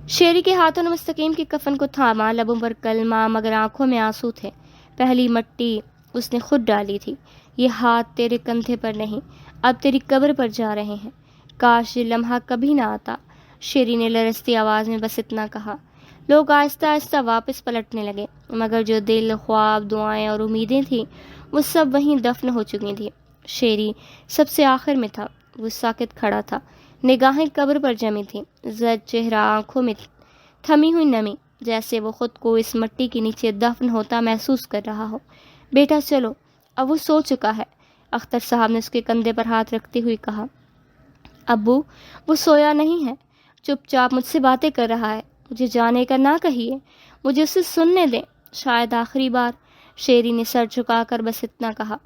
شیری کے ہاتھوں نے مستقیم کے کفن کو تھاما، لبوں پر کلمہ مگر آنکھوں میں آنسو تھے۔ پہلی مٹی اس نے خود ڈالی تھی۔ یہ ہاتھ تیرے کندھے پر نہیں، اب تیری قبر پر جا رہے ہیں۔ کاش یہ لمحہ کبھی نہ آتا۔ شیری نے لرزتی آواز میں بس اتنا کہا۔ لوگ آہستہ آہستہ واپس پلٹنے لگے، مگر جو دل، خواب، دعائیں اور امیدیں تھیں وہ سب وہیں دفن ہو چکی تھیں۔ شیری سب سے آخر میں تھا۔ وہ ساکت کھڑا تھا، نگاہیں قبر پر جمی تھیں، زرد چہرہ، آنکھوں میں تھمی ہوئی نمی، جیسے وہ خود کو اس مٹی کے نیچے دفن ہوتا محسوس کر رہا ہو۔ بیٹا چلو، اب وہ سو چکا ہے، اختر صاحب نے اس کے کندھے پر ہاتھ رکھتے ہوئے کہا۔ ابو، وہ سویا نہیں ہے، چپ چاپ مجھ سے باتیں کر رہا ہے، مجھے جانے کا نہ کہیے، مجھے اسے سننے دیں، شاید آخری بار۔ شیری نے سر جھکا کر بس اتنا کہا۔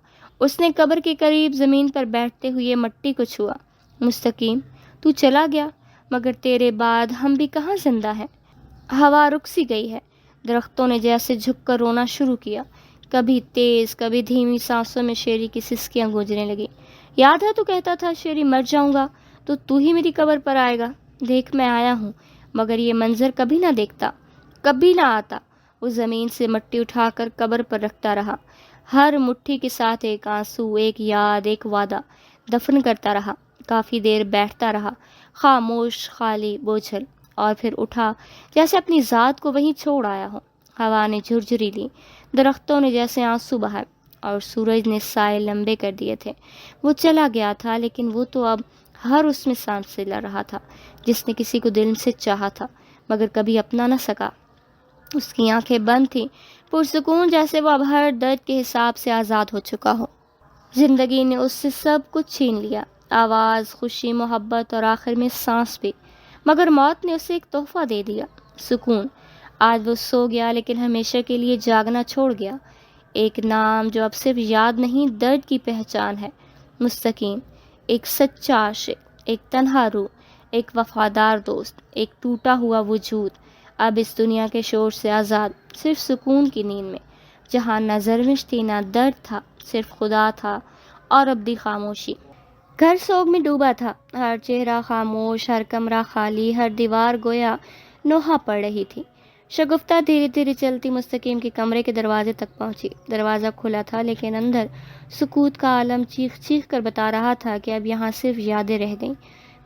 اس نے قبر کے قریب زمین پر بیٹھتے ہوئے مٹی کو چھوا۔ مستقیم، تو چلا گیا، مگر تیرے بعد ہم بھی کہاں زندہ ہیں؟ ہوا رک سی گئی ہے۔ درختوں نے جیسے جھک کر رونا شروع کیا، کبھی تیز، کبھی دھیمی سانسوں میں شیری کی سسکیاں گونجنے لگی۔ یاد ہے تو کہتا تھا شیری مر جاؤں گا تو ہی میری قبر پر آئے گا۔ دیکھ میں آیا ہوں، مگر یہ منظر کبھی نہ دیکھتا، کبھی نہ آتا۔ وہ زمین سے مٹی اٹھا کر قبر پر رکھتا رہا، ہر مٹھی کے ساتھ ایک آنسو، ایک یاد، ایک وعدہ دفن کرتا رہا۔ کافی دیر بیٹھتا رہا، خاموش، خالی، بوجھل، اور پھر اٹھا جیسے اپنی ذات کو وہیں چھوڑ آیا ہو۔ ہوا نے جھرجھری لی، درختوں نے جیسے آنسو بہائے، اور سورج نے سائے لمبے کر دیے تھے۔ وہ چلا گیا تھا، لیکن وہ تو اب ہر اس میں سانس لے رہا تھا جس نے کسی کو دل سے چاہا تھا مگر کبھی اپنا نہ سکا۔ اس کی آنکھیں بند تھیں، پرسکون، جیسے وہ اب ہر درد کے حساب سے آزاد ہو چکا ہو۔ زندگی نے اس سے سب کچھ چھین لیا، آواز، خوشی، محبت اور آخر میں سانس بھی، مگر موت نے اسے ایک تحفہ دے دیا، سکون۔ آج وہ سو گیا لیکن ہمیشہ کے لیے جاگنا چھوڑ گیا۔ ایک نام جو اب صرف یاد نہیں، درد کی پہچان ہے، مستقیم۔ ایک سچا عاشق، ایک تنہا روح، ایک وفادار دوست، ایک ٹوٹا ہوا وجود، اب اس دنیا کے شور سے آزاد، صرف سکون کی نیند میں، جہاں نہ زرمش تھی، نہ درد تھا، صرف خدا تھا اور ابدی خاموشی۔ گھر سوگ میں ڈوبا تھا، ہر چہرہ خاموش، ہر کمرہ خالی، ہر دیوار گویا نوحہ پڑ رہی تھی۔ شگفتہ دھیرے دھیرے چلتی مستقیم کے کمرے کے دروازے تک پہنچی۔ دروازہ کھلا تھا لیکن اندر سکوت کا عالم چیخ چیخ کر بتا رہا تھا کہ اب یہاں صرف یادیں رہ گئیں۔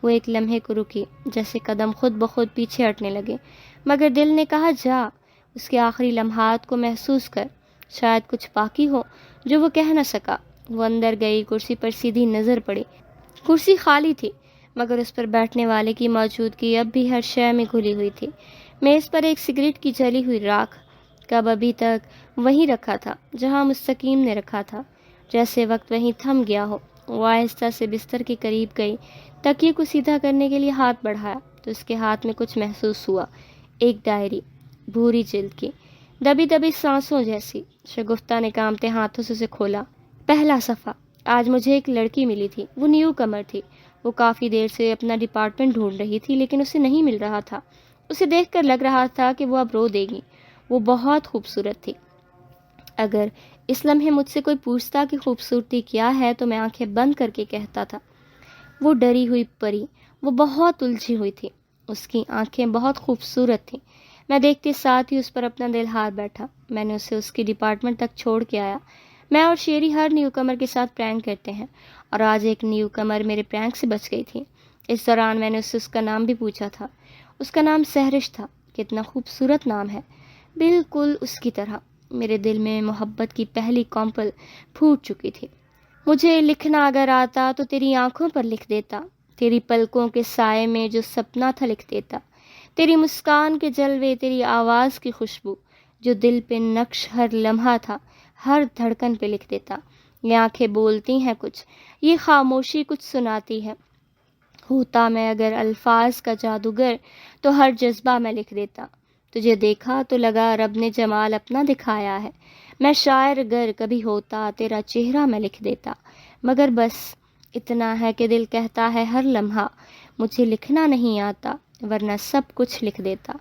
وہ ایک لمحے کو رکی، جیسے قدم خود بخود پیچھے ہٹنے لگے، مگر دل نے کہا جا، اس کے آخری لمحات کو محسوس کر، شاید کچھ باقی ہو جو وہ کہہ نہ سکا۔ وہ اندر گئی، کرسی پر سیدھی نظر پڑی۔ کرسی خالی تھی، مگر اس پر بیٹھنے والے کی موجودگی اب بھی ہر شے میں گھلی ہوئی تھی۔ میز پر ایک سگریٹ کی جلی ہوئی راکھ، کب ابھی تک وہیں رکھا تھا جہاں مستقیم نے رکھا تھا، جیسے وقت وہیں تھم گیا ہو۔ وہ آہستہ سے بستر کے قریب گئی، تکیے کو سیدھا کرنے کے لیے ہاتھ بڑھایا تو اس کے ہاتھ میں کچھ محسوس ہوا۔ ایک ڈائری، بھوری جلد کی، دبی دبی سانسوں جیسی۔ شگفتہ نے کانپتے ہاتھوں سے اسے کھولا۔ پہلا صفحہ۔ آج مجھے ایک لڑکی ملی تھی، وہ نیو کمر تھی۔ وہ کافی دیر سے اپنا ڈپارٹمنٹ ڈھونڈ رہی تھی لیکن اسے نہیں مل رہا تھا۔ اسے دیکھ کر لگ رہا تھا کہ وہ اب رو دے گی۔ وہ بہت خوبصورت تھی۔ اگر اس لمحے مجھ سے کوئی پوچھتا کہ خوبصورتی کیا ہے تو میں آنکھیں بند کر کے کہتا تھا، وہ ڈری ہوئی پری۔ وہ بہت الجھی ہوئی تھی، اس کی آنکھیں بہت خوبصورت تھیں۔ میں دیکھتے ساتھ ہی اس پر اپنا دل ہار بیٹھا۔ میں نے اسے اس کی ڈپارٹمنٹ تک چھوڑ کے آیا۔ میں اور شیری ہر نیو کمر کے ساتھ پرینک کرتے ہیں، اور آج ایک نیو کمر میرے پرینک سے بچ گئی تھی۔ اس دوران میں نے اس سے اس کا نام بھی پوچھا تھا۔ اس کا نام سہرش تھا۔ کتنا خوبصورت نام ہے، بالکل اس کی طرح۔ میرے دل میں محبت کی پہلی کمپل پھوٹ چکی تھی۔ مجھے لکھنا اگر آتا تو تیری آنکھوں پر لکھ دیتا، تیری پلکوں کے سائے میں جو سپنا تھا لکھ دیتا، تیری مسکان کے جلوے، تیری آواز کی خوشبو، جو دل پہ نقش ہر لمحہ تھا، ہر دھڑکن پہ لکھ دیتا۔ یہ آنکھیں بولتی ہیں کچھ، یہ خاموشی کچھ سناتی ہے۔ ہوتا میں اگر الفاظ کا جادوگر تو ہر جذبہ میں لکھ دیتا۔ تجھے دیکھا تو لگا رب نے جمال اپنا دکھایا ہے۔ میں شاعر اگر کبھی ہوتا، تیرا چہرہ میں لکھ دیتا۔ مگر بس اتنا ہے کہ دل کہتا ہے ہر لمحہ مجھے لکھنا نہیں آتا، ورنہ سب کچھ لکھ دیتا۔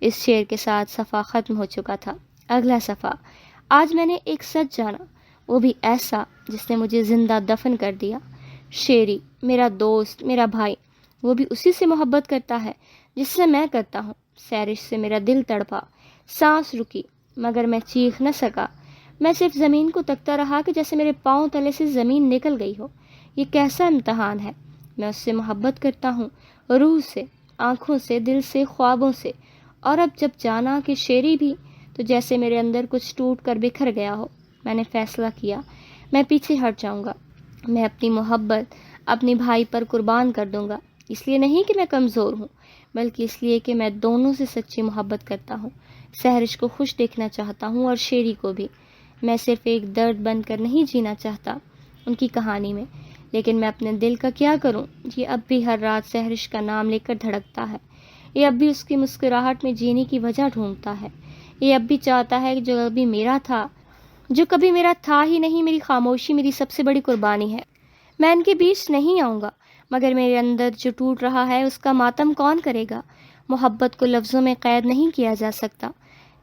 اس شعر کے ساتھ صفحہ ختم ہو چکا تھا۔ اگلا صفحہ۔ آج میں نے ایک سچ جانا، وہ بھی ایسا جس نے مجھے زندہ دفن کر دیا۔ شیری، میرا دوست، میرا بھائی، وہ بھی اسی سے محبت کرتا ہے جس سے میں کرتا ہوں۔ سہرش سے میرا دل تڑپا، سانس رکی، مگر میں چیخ نہ سکا۔ میں صرف زمین کو تکتا رہا کہ جیسے میرے پاؤں تلے سے زمین نکل گئی ہو۔ یہ کیسا امتحان ہے؟ میں اس سے محبت کرتا ہوں، روح سے، آنکھوں سے، دل سے، خوابوں سے۔ اور اب جب جانا کہ شیری بھی، تو جیسے میرے اندر کچھ ٹوٹ کر بکھر گیا ہو۔ میں نے فیصلہ کیا، میں پیچھے ہٹ جاؤں گا۔ میں اپنی محبت اپنی بھائی پر قربان کر دوں گا، اس لیے نہیں کہ میں کمزور ہوں، بلکہ اس لیے کہ میں دونوں سے سچی محبت کرتا ہوں۔ سہرش کو خوش دیکھنا چاہتا ہوں اور شیری کو بھی۔ میں صرف ایک درد بن کر نہیں جینا چاہتا ان کی کہانی میں، لیکن میں اپنے دل کا کیا کروں؟ یہ اب بھی ہر رات سہرش کا نام لے کر دھڑکتا ہے۔ یہ اب بھی اس کی مسکراہٹ میں جینے کی وجہ ڈھونڈتا ہے۔ یہ اب بھی چاہتا ہے کہ جو کبھی میرا تھا ہی نہیں۔ میری خاموشی میری سب سے بڑی قربانی ہے۔ میں ان کے بیچ نہیں آؤں گا، مگر میرے اندر جو ٹوٹ رہا ہے اس کا ماتم کون کرے گا؟ محبت کو لفظوں میں قید نہیں کیا جا سکتا،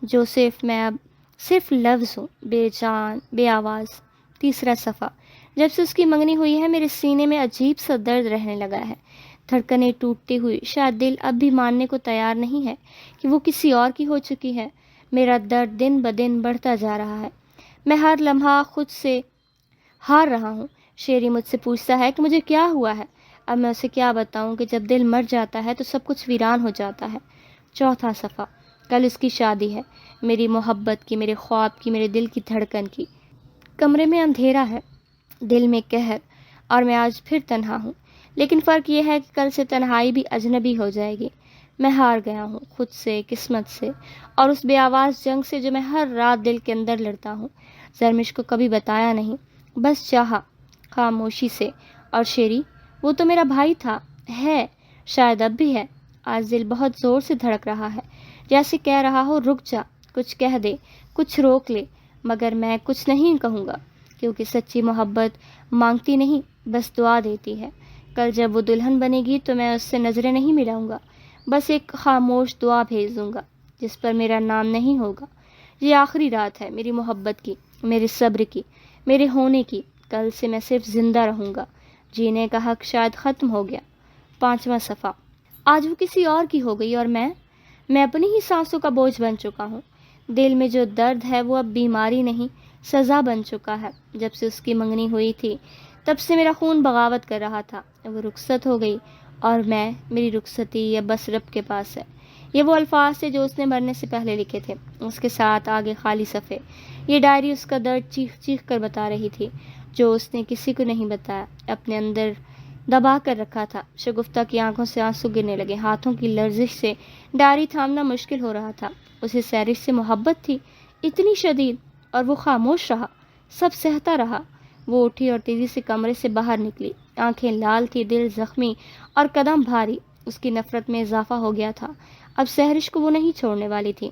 جو میں اب صرف لفظ ہوں، بے جان، بے آواز۔ تیسرا صفحہ۔ جب سے اس کی منگنی ہوئی ہے میرے سینے میں عجیب سا درد رہنے لگا ہے، دھڑکنیں ٹوٹتی ہوئی۔ شاید دل اب بھی ماننے کو تیار نہیں ہے کہ وہ کسی اور کی ہو چکی ہے۔ میرا درد دن بدن بڑھتا جا رہا ہے۔ میں ہر لمحہ خود سے ہار رہا ہوں۔ شیری مجھ سے پوچھتا ہے کہ مجھے کیا ہوا ہے۔ اب میں اسے کیا بتاؤں کہ جب دل مر جاتا ہے تو سب کچھ ویران ہو جاتا ہے۔ چوتھا صفحہ۔ کل اس کی شادی ہے، میری محبت کی، میرے خواب کی، میرے دل کی دھڑکن کی۔ کمرے میں اندھیرا ہے، دل میں قہر، اور میں آج پھر تنہا ہوں۔ لیکن فرق یہ ہے کہ کل سے تنہائی بھی اجنبی ہو جائے گی۔ میں ہار گیا ہوں، خود سے، قسمت سے، اور اس بے آواز جنگ سے جو میں ہر رات دل کے اندر لڑتا ہوں۔ زرمش کو کبھی بتایا نہیں، بس چاہا خاموشی سے۔ اور شیری، وہ تو میرا بھائی تھا، ہے، شاید اب بھی ہے۔ آج دل بہت زور سے دھڑک رہا ہے، جیسے کہہ رہا ہو رک جا، کچھ کہہ دے، کچھ روک لے، مگر میں کچھ نہیں کہوں گا، کیونکہ سچی محبت مانگتی نہیں، بس دعا دیتی ہے۔ کل جب وہ دلہن بنے گی تو میں اس سے نظریں نہیں ملاؤں گا، بس ایک خاموش دعا بھیج دوں گا جس پر میرا نام نہیں ہوگا۔ یہ آخری رات ہے میری محبت کی، میرے صبر کی، میرے ہونے کی۔ کل سے میں صرف زندہ رہوں گا، جینے کا حق شاید ختم ہو گیا۔ پانچواں صفحہ۔ آج وہ کسی اور کی ہو گئی اور میں اپنی ہی سانسوں کا بوجھ بن چکا ہوں۔ دل میں جو درد ہے وہ اب بیماری نہیں، سزا بن چکا ہے۔ جب سے اس کی منگنی ہوئی تھی تب سے میرا خون بغاوت کر رہا تھا۔ وہ رخصت ہو گئی اور میری رخصتی اب بس رب کے پاس ہے۔ یہ وہ الفاظ تھے جو اس نے مرنے سے پہلے لکھے تھے، اس کے ساتھ آگے خالی صفحے۔ یہ ڈائری اس کا درد چیخ چیخ کر بتا رہی تھی، جو اس نے کسی کو نہیں بتایا، اپنے اندر دبا کر رکھا تھا۔ شگفتہ کی آنکھوں سے آنسو گرنے لگے، ہاتھوں کی لرزش سے ڈائری تھامنا مشکل ہو رہا تھا۔ اسے سحرش سے محبت تھی، اتنی شدید، اور وہ خاموش رہا، سب سہتا رہا۔ وہ اٹھی اور تیزی سے کمرے سے باہر نکلی، آنکھیں لال تھی، دل زخمی اور قدم بھاری۔ اس کی نفرت میں اضافہ ہو گیا تھا، اب سحرش کو وہ نہیں چھوڑنے والی تھی۔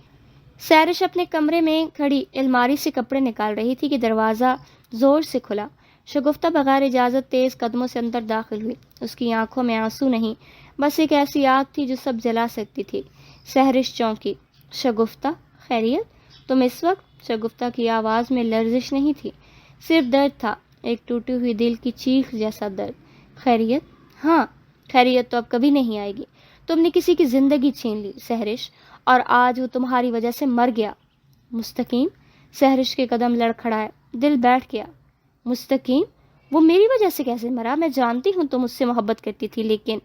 سحرش اپنے کمرے میں کھڑی الماری سے کپڑے نکال رہی تھی کہ دروازہ زور سے کھلا۔ شگفتہ بغیر اجازت تیز قدموں سے اندر داخل ہوئی۔ اس کی آنکھوں میں آنسو نہیں، بس ایک ایسی آگ تھی جو سب جلا سکتی تھی۔ سحرش چونکی۔ شگفتہ، خیریت؟ تم اس وقت؟ شگفتہ کی آواز میں لرزش نہیں تھی، صرف درد تھا، ایک ٹوٹی ہوئی دل کی چیخ جیسا درد۔ خیریت؟ ہاں، خیریت تو اب کبھی نہیں آئے گی۔ تم نے کسی کی زندگی چھین لی سحرش، اور آج وہ تمہاری وجہ سے مر گیا۔ مستقیم؟ سحرش کے قدم لڑکھڑائے، دل بیٹھ گیا۔ مستقیم؟ وہ میری وجہ سے کیسے مرا؟ میں جانتی ہوں تم مجھ سے محبت کرتی تھی، لیکن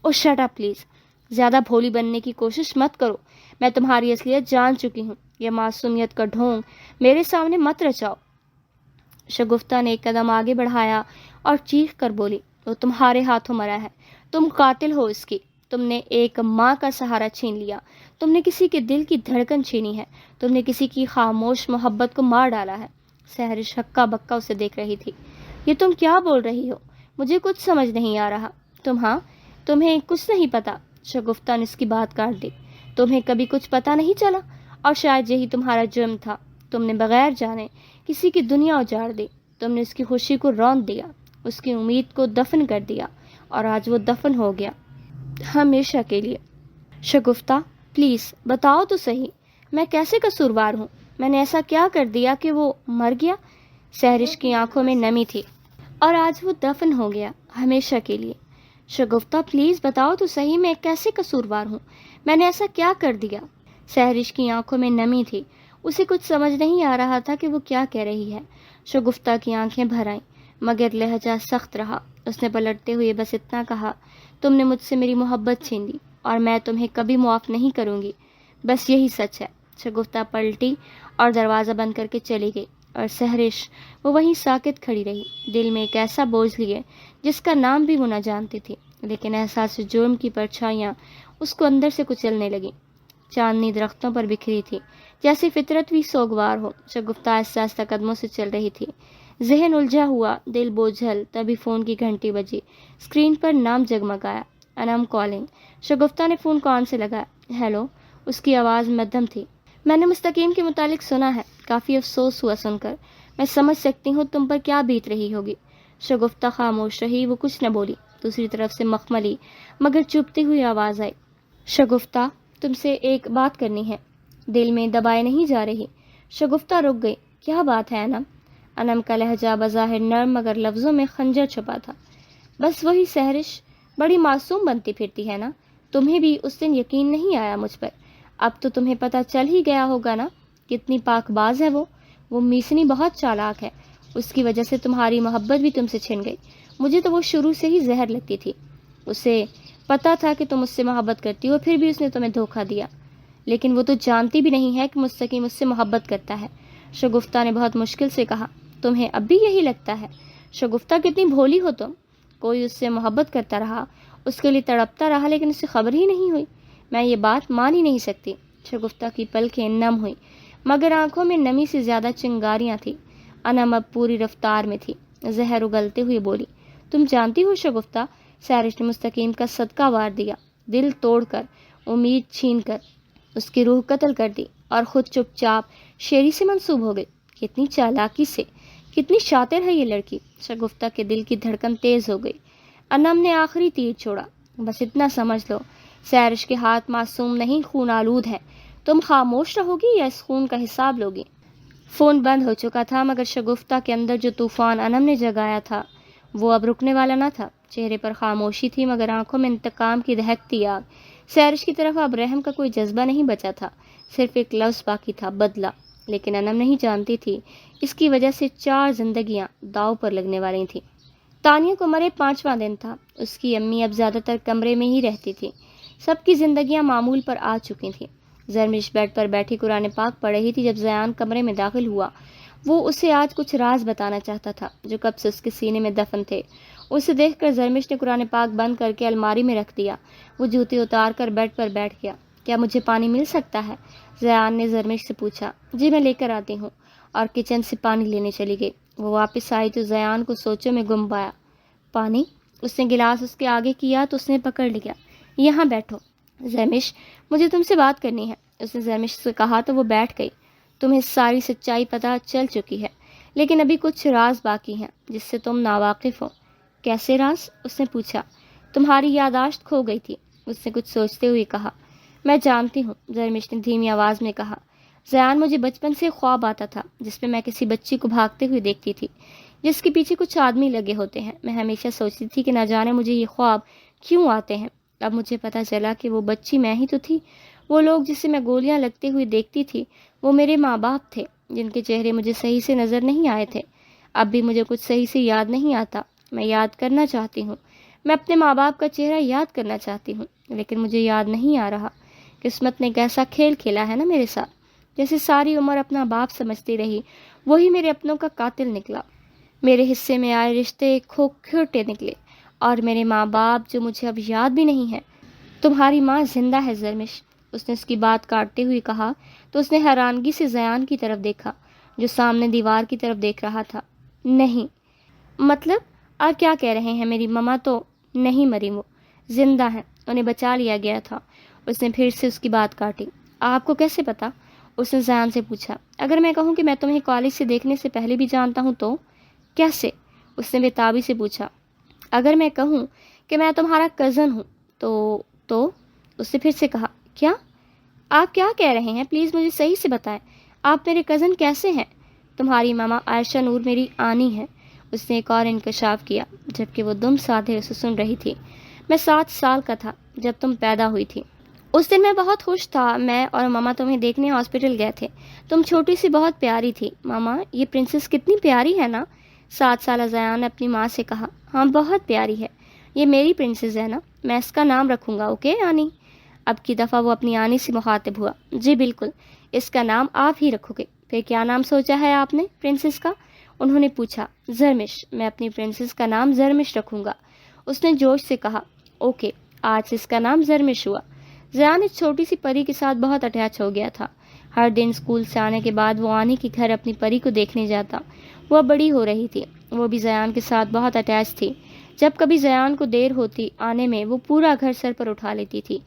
او شٹ اپ پلیز، زیادہ بھولی بننے کی کوشش مت کرو۔ میں تمہاری اصلیت جان چکی ہوں، یہ معصومیت کا ڈھونگ میرے سامنے مت رچاؤ۔ شگفتہ نے ایک قدم آگے بڑھایا اور چیخ کر بولی، وہ تمہارے ہاتھوں مرا ہے، تم قاتل ہو اس کی۔ تم نے ایک ماں کا سہارا چھین لیا، تم نے کسی کے دل کی دھڑکن چھینی ہے، تم نے کسی کی خاموش محبت کو مار ڈالا ہے۔ سحرش ہکا بکا اسے دیکھ رہی تھی۔ یہ تم کیا بول رہی ہو؟ مجھے کچھ سمجھ نہیں آ رہا۔ تمہیں کچھ نہیں پتا۔ شگفتہ نے اس کی بات کاٹ دی۔ تمہیں کبھی کچھ پتا نہیں چلا، اور شاید یہی تمہارا جرم تھا۔ تم نے بغیر جانے کسی کی دنیا اجاڑ دی، تم نے اس کی خوشی کو رون دیا، اس کی امید کو دفن کر دیا، اور آج وہ دفن ہو گیا، ہمیشہ کے لیے۔ شگفتہ، پلیز بتاؤ تو صحیح، میں کیسے قصوروار ہوں؟ میں نے ایسا کیا کر دیا کہ وہ مر گیا؟ سحرش کی آنکھوں میں نمی تھی، اور آج وہ دفن ہو گیا، ہمیشہ کے لیے۔ شگفتہ، پلیز بتاؤ تو صحیح، میں کیسے قصوروار ہوں؟ میں نے ایسا کیا کر دیا؟ سحرش کی آنکھوں میں نمی تھی، اسے کچھ سمجھ نہیں آ رہا تھا کہ وہ کیا کہہ رہی ہے۔ شگفتہ کی آنکھیں بھر آئیں، مگر لہجہ سخت رہا۔ اس نے پلٹتے ہوئے بس اتنا کہا، تم نے مجھ سے میری محبت چھین لی، اور میں تمہیں کبھی معاف نہیں کروں گی، بس یہی سچ ہے۔ شگفتہ پلٹی اور دروازہ بند کر کے چلی گئی، اور سحرش وہ وہیں ساکت کھڑی رہی، دل میں ایک ایسا بوجھ لیے جس کا نام بھی وہ نہ جانتی تھی، لیکن احساس جرم کی پرچھائیاں اس کو اندر سے کچلنے لگیں۔ چاندنی درختوں پر بکھری تھی، جیسے فطرت بھی سوگوار ہو۔ شگفتہ آہستہ آہستہ قدموں سے چل رہی تھی، ذہن الجھا ہوا، دل بوجھل۔ تبھی فون کی گھنٹی بجی، اسکرین پر نام جگمگایا، انم کالنگ۔ شگفتہ نے فون کان سے لگایا۔ ہیلو، اس کی آواز مدھم تھی۔ میں نے مستقیم کے متعلق سنا ہے، کافی افسوس ہوا سن کر، میں سمجھ سکتی ہوں تم پر کیا بیت رہی ہوگی۔ شگفتہ خاموش رہی، وہ کچھ نہ بولی۔ دوسری طرف سے مخملی مگر چپتی ہوئی آواز آئی، شگفتہ، تم سے ایک بات کرنی ہے، دل میں دبائے نہیں جا رہی۔ شگفتہ رک گئی۔ کیا بات ہے انم؟ انم کا لہجہ بظاہر نرم مگر لفظوں میں خنجر چھپا تھا۔ بس وہی سحرش، بڑی معصوم بنتی پھرتی ہے نا، تمہیں بھی اس دن یقین نہیں آیا مجھ پر، اب تو تمہیں پتہ چل ہی گیا ہوگا نا، کتنی پاک باز ہے وہ میسنی بہت چالاک ہے، اس کی وجہ سے تمہاری محبت بھی تم سے چھن گئی۔ مجھے تو وہ شروع سے ہی زہر لگتی تھی، اسے پتا تھا کہ تم اس سے محبت کرتی ہو، پھر بھی اس نے تمہیں دھوکہ دیا، لیکن وہ تو جانتی بھی نہیں ہے کہ مستقیم اس سے محبت کرتا ہے۔ شگفتہ نے بہت مشکل سے کہا، تمہیں اب بھی یہی لگتا ہے؟ شگفتہ، کتنی بھولی ہو تم، کوئی اس سے محبت کرتا رہا، اس کے لیے تڑپتا رہا، لیکن اسے خبر ہی نہیں ہوئی؟ میں یہ بات مان ہی نہیں سکتی۔ شگفتہ کی پلکیں نم ہوئی، مگر آنکھوں میں نمی سے زیادہ چنگاریاں تھیں۔ انم اب پوری رفتار میں تھی، زہر اگلتے ہوئے بولی، تم جانتی ہو شگفتہ، سحرش نے مستقیم کا صدقہ وار دیا، دل توڑ کر، امید چھین کر، اس کی روح قتل کر دی، اور خود چپ چاپ شیری سے منسوب ہو گئی۔ کتنی چالاکی سے، کتنی شاطر ہے یہ لڑکی۔ شگفتہ کے دل کی دھڑکن تیز ہو گئی۔ انم نے آخری تیر چھوڑا، بس اتنا سمجھ لو، سحرش کے ہاتھ معصوم نہیں، خون آلود ہے، تم خاموش رہو گی یا اس خون کا حساب لوگی؟ فون بند ہو چکا تھا، مگر شگفتہ کے اندر جو طوفان انم نے جگایا تھا وہ اب رکنے والا نہ تھا۔ چہرے پر خاموشی تھی، مگر آنکھوں میں انتقام کی دہکتی آگ۔ سحرش کی طرف اب رحم کا کوئی جذبہ نہیں بچا تھا، صرف ایک لفظ باقی تھا، بدلہ۔ لیکن انم نہیں جانتی تھی اس کی وجہ سے 4 زندگیاں داؤ پر لگنے والی تھیں۔ تانیہ کو مرے 5واں دن تھا، اس کی امی اب زیادہ تر کمرے میں ہی رہتی تھی۔ سب کی زندگیاں معمول پر آ چکی تھیں۔ زرمش بیڈ پر بیٹھی قرآن پاک پڑھ رہی تھی جب زیان کمرے میں داخل ہوا۔ وہ اسے آج کچھ راز بتانا چاہتا تھا جو کب سے اس کے سینے میں دفن تھے۔ اسے دیکھ کر زرمش نے قرآن پاک بند کر کے الماری میں رکھ دیا۔ وہ جوتے اتار کر بیڈ پر بیٹھ گیا۔ کیا مجھے پانی مل سکتا ہے؟ زیان نے زرمش سے پوچھا۔ جی میں لے کر آتی ہوں، اور کچن سے پانی لینے چلی گئی۔ وہ واپس آئی تو زیان کو سوچوں میں گم پایا۔ پانی؟ اس نے گلاس اس کے آگے کیا تو اس نے پکڑ لیا۔ یہاں بیٹھو زرمش، مجھے تم سے بات کرنی ہے، اس نے زرمش سے کہا تو وہ بیٹھ گئی۔ تمہیں ساری سچائی پتہ چل چکی ہے، لیکن ابھی کچھ راز باقی ہیں جس سے تم ناواقف ہو۔ کیسے راز؟ اس نے پوچھا۔ تمہاری یادداشت کھو گئی تھی، اس نے کچھ سوچتے ہوئے کہا۔ میں جانتی ہوں، زرمش نے دھیمی آواز میں کہا۔ زیان، مجھے بچپن سے خواب آتا تھا جس میں میں کسی بچی کو بھاگتے ہوئے دیکھتی تھی جس کے پیچھے کچھ آدمی لگے ہوتے ہیں۔ میں ہمیشہ سوچتی تھی کہ نہ جانے مجھے یہ خواب کیوں آتے ہیں۔ اب مجھے پتہ چلا کہ وہ بچی میں ہی تو تھی۔ وہ لوگ جسے میں گولیاں لگتے ہوئے دیکھتی تھی وہ میرے ماں باپ تھے، جن کے چہرے مجھے صحیح سے نظر نہیں آئے تھے۔ اب بھی مجھے کچھ صحیح سے یاد نہیں آتا۔ میں یاد کرنا چاہتی ہوں، میں اپنے ماں باپ کا چہرہ یاد کرنا چاہتی ہوں، لیکن مجھے یاد نہیں آ رہا۔ قسمت نے ایک ایسا کھیل کھیلا ہے نا میرے ساتھ، جیسے ساری عمر اپنا باپ سمجھتی رہی وہی میرے اپنوں کا قاتل نکلا۔ میرے حصے میں آئے رشتے کھوکھٹے نکلے، اور میرے ماں باپ جو مجھے اب یاد بھی نہیں ہے۔ تمہاری ماں زندہ ہے زرمش، اس نے اس کی بات کاٹتے ہوئے کہا تو اس نے حیرانگی سے زیان کی طرف دیکھا جو سامنے دیوار کی طرف دیکھ رہا تھا۔ نہیں مطلب آپ کیا کہہ رہے ہیں؟ میری ماما تو نہیں مری، وہ زندہ ہیں، انہیں بچا لیا گیا تھا۔ اس نے پھر سے اس کی بات کاٹی۔ آپ کو کیسے پتا؟ اس نے زیان سے پوچھا۔ اگر میں کہوں کہ میں تمہیں کالج سے دیکھنے سے پہلے بھی جانتا ہوں تو؟ کیسے؟ اس نے بےتابی سے پوچھا۔ اگر میں کہوں کہ میں تمہارا کزن ہوں تو اس نے پھر سے کہا۔ کیا؟ آپ کیا کہہ رہے ہیں؟ پلیز مجھے صحیح سے بتائیں، آپ میرے کزن کیسے ہیں؟ تمہاری ماما عائشہ نور میری آنی ہے، اس نے ایک اور انکشاف کیا جبکہ وہ دم سادھے اسے سن رہی تھی۔ میں 7 سال کا تھا جب تم پیدا ہوئی تھی۔ اس دن میں بہت خوش تھا، میں اور ماما تمہیں دیکھنے ہاسپٹل گئے تھے۔ تم چھوٹی سی بہت پیاری تھی۔ ماما یہ پرنسس کتنی پیاری ہے نا؟ 7 سالہ زیان نے اپنی ماں سے کہا۔ ہاں بہت پیاری ہے، یہ میری پرنسس ہے نا، میں اس کا نام رکھوں گا، اوکے آنی؟ اب کی دفعہ وہ اپنی آنی سے مخاطب ہوا۔ جی بالکل، اس کا نام آپ ہی رکھو گے۔ پھر کیا نام سوچا ہے آپ نے پرنسس کا؟ انہوں نے پوچھا۔ زرمش، میں اپنی پرنسس کا نام زرمش رکھوں گا، اس نے جوش سے کہا۔ اوکے، آج سے اس کا نام زرمش ہوا۔ زیان اس چھوٹی سی پری کے ساتھ بہت اٹیچ ہو گیا تھا۔ ہر دن اسکول سے آنے کے بعد وہ آنی کے گھر اپنی پری کو دیکھنے جاتا۔ وہ اب بڑی ہو رہی تھی، وہ بھی زیان کے ساتھ بہت اٹیچ تھی۔ جب کبھی زیان کو دیر ہوتی آنے میں وہ پورا گھر سر پر اٹھا لیتی تھی۔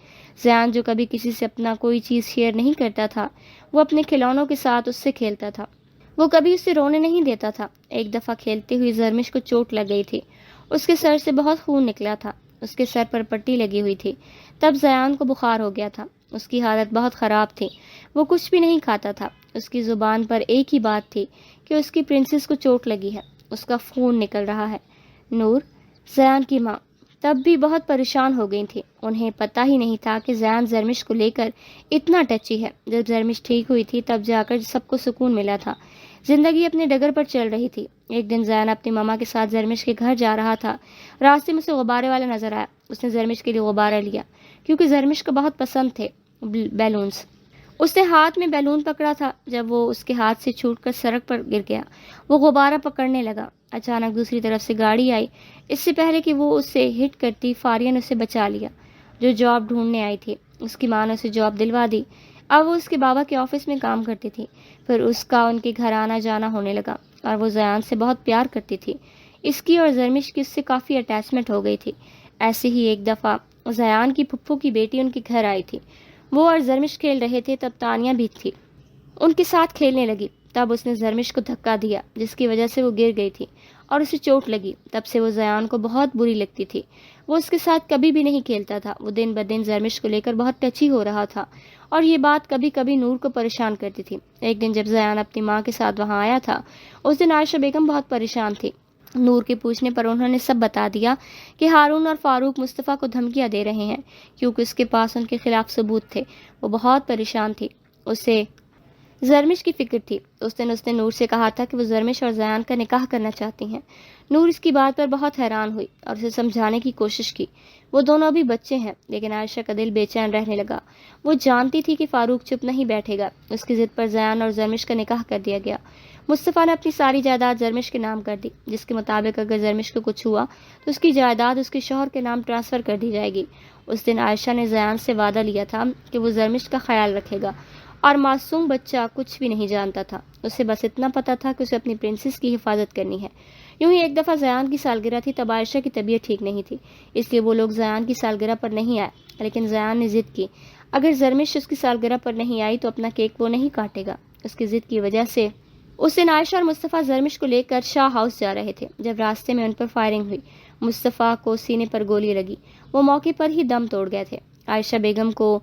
زیان جو کبھی کسی سے اپنا کوئی چیز شیئر نہیں کرتا تھا، وہ اپنے کھلونوں کے ساتھ اس سے کھیلتا تھا۔ وہ کبھی اسے رونے نہیں دیتا تھا۔ ایک دفعہ کھیلتے ہوئے زرمش کو چوٹ لگ گئی تھی، اس کے سر سے بہت خون نکلا تھا، اس کے سر پر پٹی لگی ہوئی تھی۔ تب زیان کو بخار ہو گیا تھا، اس کی حالت بہت خراب تھی، وہ کچھ بھی نہیں کھاتا تھا۔ اس کی زبان پر ایک ہی بات تھی کہ اس کی پرنسس کو چوٹ لگی ہے، اس کا خون نکل رہا ہے۔ نور، زیان کی ماں، تب بھی بہت پریشان ہو گئی تھی۔ انہیں پتہ ہی نہیں تھا کہ زیان زرمش کو لے کر اتنا ٹچی ہے۔ جب زرمش ٹھیک ہوئی تھی تب جا کر سب کو سکون ملا تھا، زندگی اپنے ڈگر پر چل رہی تھی۔ ایک دن زیان اپنی ماما کے ساتھ زرمش کے گھر جا رہا تھا، راستے میں اسے غبارے والا نظر آیا۔ اس نے زرمش کے لیے غبارہ لیا کیونکہ زرمش کو بہت پسند تھے بیلونز۔ اس نے ہاتھ میں بیلون پکڑا تھا، جب وہ اس کے ہاتھ سے چھوٹ کر سڑک پر گر گیا۔ وہ غبارہ پکڑنے لگا، اچانک دوسری طرف سے گاڑی آئی۔ اس سے پہلے کہ وہ اسے ہٹ کرتی، فاریا نے اسے بچا لیا، جو جاب ڈھونڈنے آئی تھی۔ اس کی ماں نے اسے جاب دلوا دی۔ اب وہ اس کے بابا کے آفس میں کام کرتی تھی۔ پھر اس کا ان کے گھر آنا جانا ہونے لگا، اور وہ زیان سے بہت پیار کرتی تھی۔ اس کی اور زرمش کی اس سے کافی اٹیچمنٹ ہو گئی تھی۔ ایسے ہی ایک دفعہ زیان کی پھپھو کی بیٹی ان کے گھر آئی تھی۔ وہ اور زرمش کھیل رہے تھے، تب تانیہ بھی تھی، ان کے ساتھ کھیلنے لگی۔ تب اس نے زرمش کو دھکا دیا جس کی وجہ سے وہ گر گئی تھی اور اسے چوٹ لگی۔ تب سے وہ زیان کو بہت بری لگتی تھی، وہ اس کے ساتھ کبھی بھی نہیں کھیلتا تھا۔ وہ دن بدن زرمش کو لے کر بہت ٹچی ہو رہا تھا، اور یہ بات کبھی کبھی نور کو پریشان کرتی تھی۔ ایک دن جب زیان اپنی ماں کے ساتھ وہاں آیا تھا، اس دن عائشہ بیگم بہت پریشان تھی۔ نور کے پوچھنے پر انہوں نے سب بتا دیا کہ ہارون اور فاروق مصطفیٰ کو دھمکیاں دے رہے ہیں کیونکہ اس کے پاس ان کے خلاف ثبوت تھے۔ وہ بہت پریشان تھی، اسے زرمش کی فکر تھی۔ اس دن اس نے نور سے کہا تھا کہ وہ زرمش اور زیان کا نکاح کرنا چاہتی ہیں۔ نور اس کی بات پر بہت حیران ہوئی اور اسے سمجھانے کی کوشش کی۔ وہ دونوں ابھی بچے ہیں، لیکن عائشہ کا دل بے چین رہنے لگا۔ وہ جانتی تھی کہ فاروق چپ نہیں بیٹھے گا۔ اس کی ضد پر زیان اور زرمش کا نکاح کر دیا گیا۔ مصطفیٰ نے اپنی ساری جائیداد زرمش کے نام کر دی، جس کے مطابق اگر زرمش کو کچھ ہوا تو اس کی جائیداد اس کے شوہر کے نام ٹرانسفر کر دی جائے گی۔ اس دن عائشہ نے زیان سے وعدہ لیا تھا کہ وہ زرمش کا خیال رکھے گا، اور معصوم بچہ کچھ بھی نہیں جانتا تھا۔ اسے بس اتنا پتا تھا کہ اسے اپنی پرنسس کی حفاظت کرنی ہے۔ یوں ہی ایک دفعہ زیان کی سالگرہ تھی، تب عائشہ کی طبیعت ٹھیک نہیں تھی، اس لیے وہ لوگ زیان کی سالگرہ پر نہیں آئے، لیکن زیان نے ضد کی اگر زرمش اس کی سالگرہ پر نہیں آئی تو اپنا کیک وہ نہیں کاٹے گا۔ اس کی ضد کی وجہ سے اس دن عائشہ اور مصطفیٰ زرمش کو لے کر شاہ ہاؤس جا رہے تھے جب راستے میں ان پر فائرنگ ہوئی۔ مصطفیٰ کو سینے پر گولی لگی، وہ موقع پر ہی دم توڑ گئے تھے۔ عائشہ بیگم کو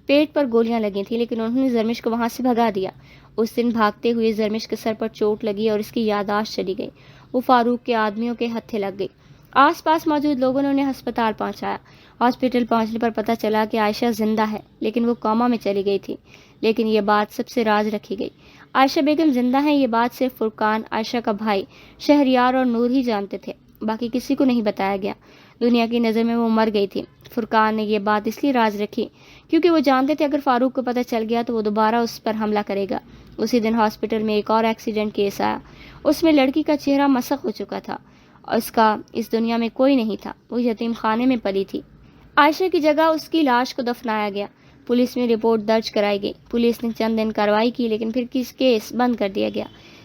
پیٹ پر گولیاں لگی تھیں، لیکن انہوں نے زرمش کو وہاں سے بھگا دیا۔ اس دن بھاگتے ہوئے زرمش کے سر پر چوٹ لگی اور اس کی یادداشت چلی گئی۔ وہ فاروق کے آدمیوں کے ہتھے لگ گئی۔ آس پاس موجود لوگوں نے انہیں ہسپتال پہنچایا۔ ہاسپٹل پہنچنے پر پتہ چلا کہ عائشہ زندہ ہے، لیکن وہ کوما میں چلی گئی تھی، لیکن یہ بات سب سے راز رکھی گئی۔ عائشہ بیگم زندہ ہیں یہ بات صرف فرقان، عائشہ کا بھائی، شہریار اور نور ہی جانتے تھے، باقی کسی کو نہیں بتایا گیا۔ دنیا کی نظر میں وہ مر گئی تھی۔ فرقان نے یہ بات اس لیے راز رکھی کیونکہ وہ جانتے تھے اگر فاروق کو پتہ چل گیا تو وہ دوبارہ اس پر حملہ کرے گا۔ اسی دن ہاسپٹل میں ایک اور ایکسیڈنٹ کیس آیا۔ اس میں لڑکی کا چہرہ مسخ ہو چکا تھا اور اس کا اس دنیا میں کوئی نہیں تھا، وہ یتیم خانے میں پلی تھی۔ عائشہ کی جگہ اس کی لاش کو دفنایا گیا۔ پولیس میں رپورٹ درج کرائی گئی۔ پولیس نے چند دن کارروائی کی، لیکن پھر کیس بند کر دیا گیا۔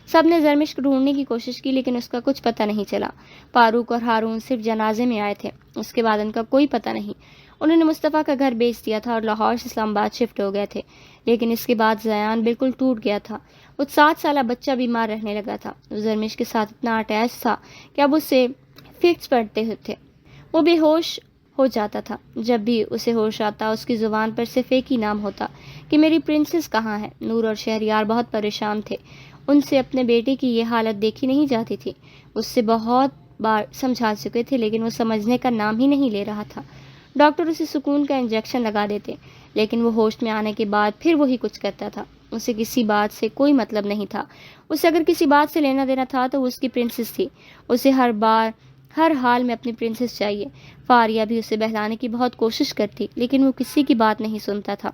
سب نے زرمش کو ڈھونڈنے کی کوشش کی، لیکن اس کا کچھ پتہ نہیں چلا۔ فاروق اور ہارون صرف جنازے میں آئے تھے، اس کے بعد ان کا کوئی پتہ نہیں۔ انہوں نے مصطفیٰ کا گھر بیچ دیا تھا اور لاہور سے اسلام آباد شفٹ ہو گئے تھے، لیکن اس کے بعد زیان بالکل ٹوٹ گیا تھا۔ وہ 7 سالہ بچہ بیمار رہنے لگا تھا۔ وہ زرمش کے ساتھ اتنا اٹیچ تھا کہ اب اسے فکس پڑتے تھے۔ وہ بے ہوش ہو جاتا تھا۔ جب بھی اسے ہوش آتا اس کی زبان پر صرف ایک ہی نام ہوتا کہ میری پرنسس کہاں ہے۔ نور اور شہریار بہت پریشان تھے، ان سے اپنے بیٹے کی یہ حالت دیکھی نہیں جاتی تھی۔ اس سے بہت بار سمجھا چکے تھے، لیکن وہ سمجھنے کا نام ہی نہیں لے رہا تھا۔ ڈاکٹر اسے سکون کا انجیکشن لگا دیتے، لیکن وہ ہوش میں آنے کے بعد پھر وہی کچھ کرتا تھا۔ اسے کسی بات سے کوئی مطلب نہیں تھا۔ اسے اگر کسی بات سے لینا دینا تھا تو وہ اس کی پرنسس تھی۔ اسے ہر حال میں اپنی پرنسس چاہیے۔ فاریہ بھی اسے بہلانے کی بہت کوشش کرتی، لیکن وہ کسی کی بات نہیں سنتا تھا۔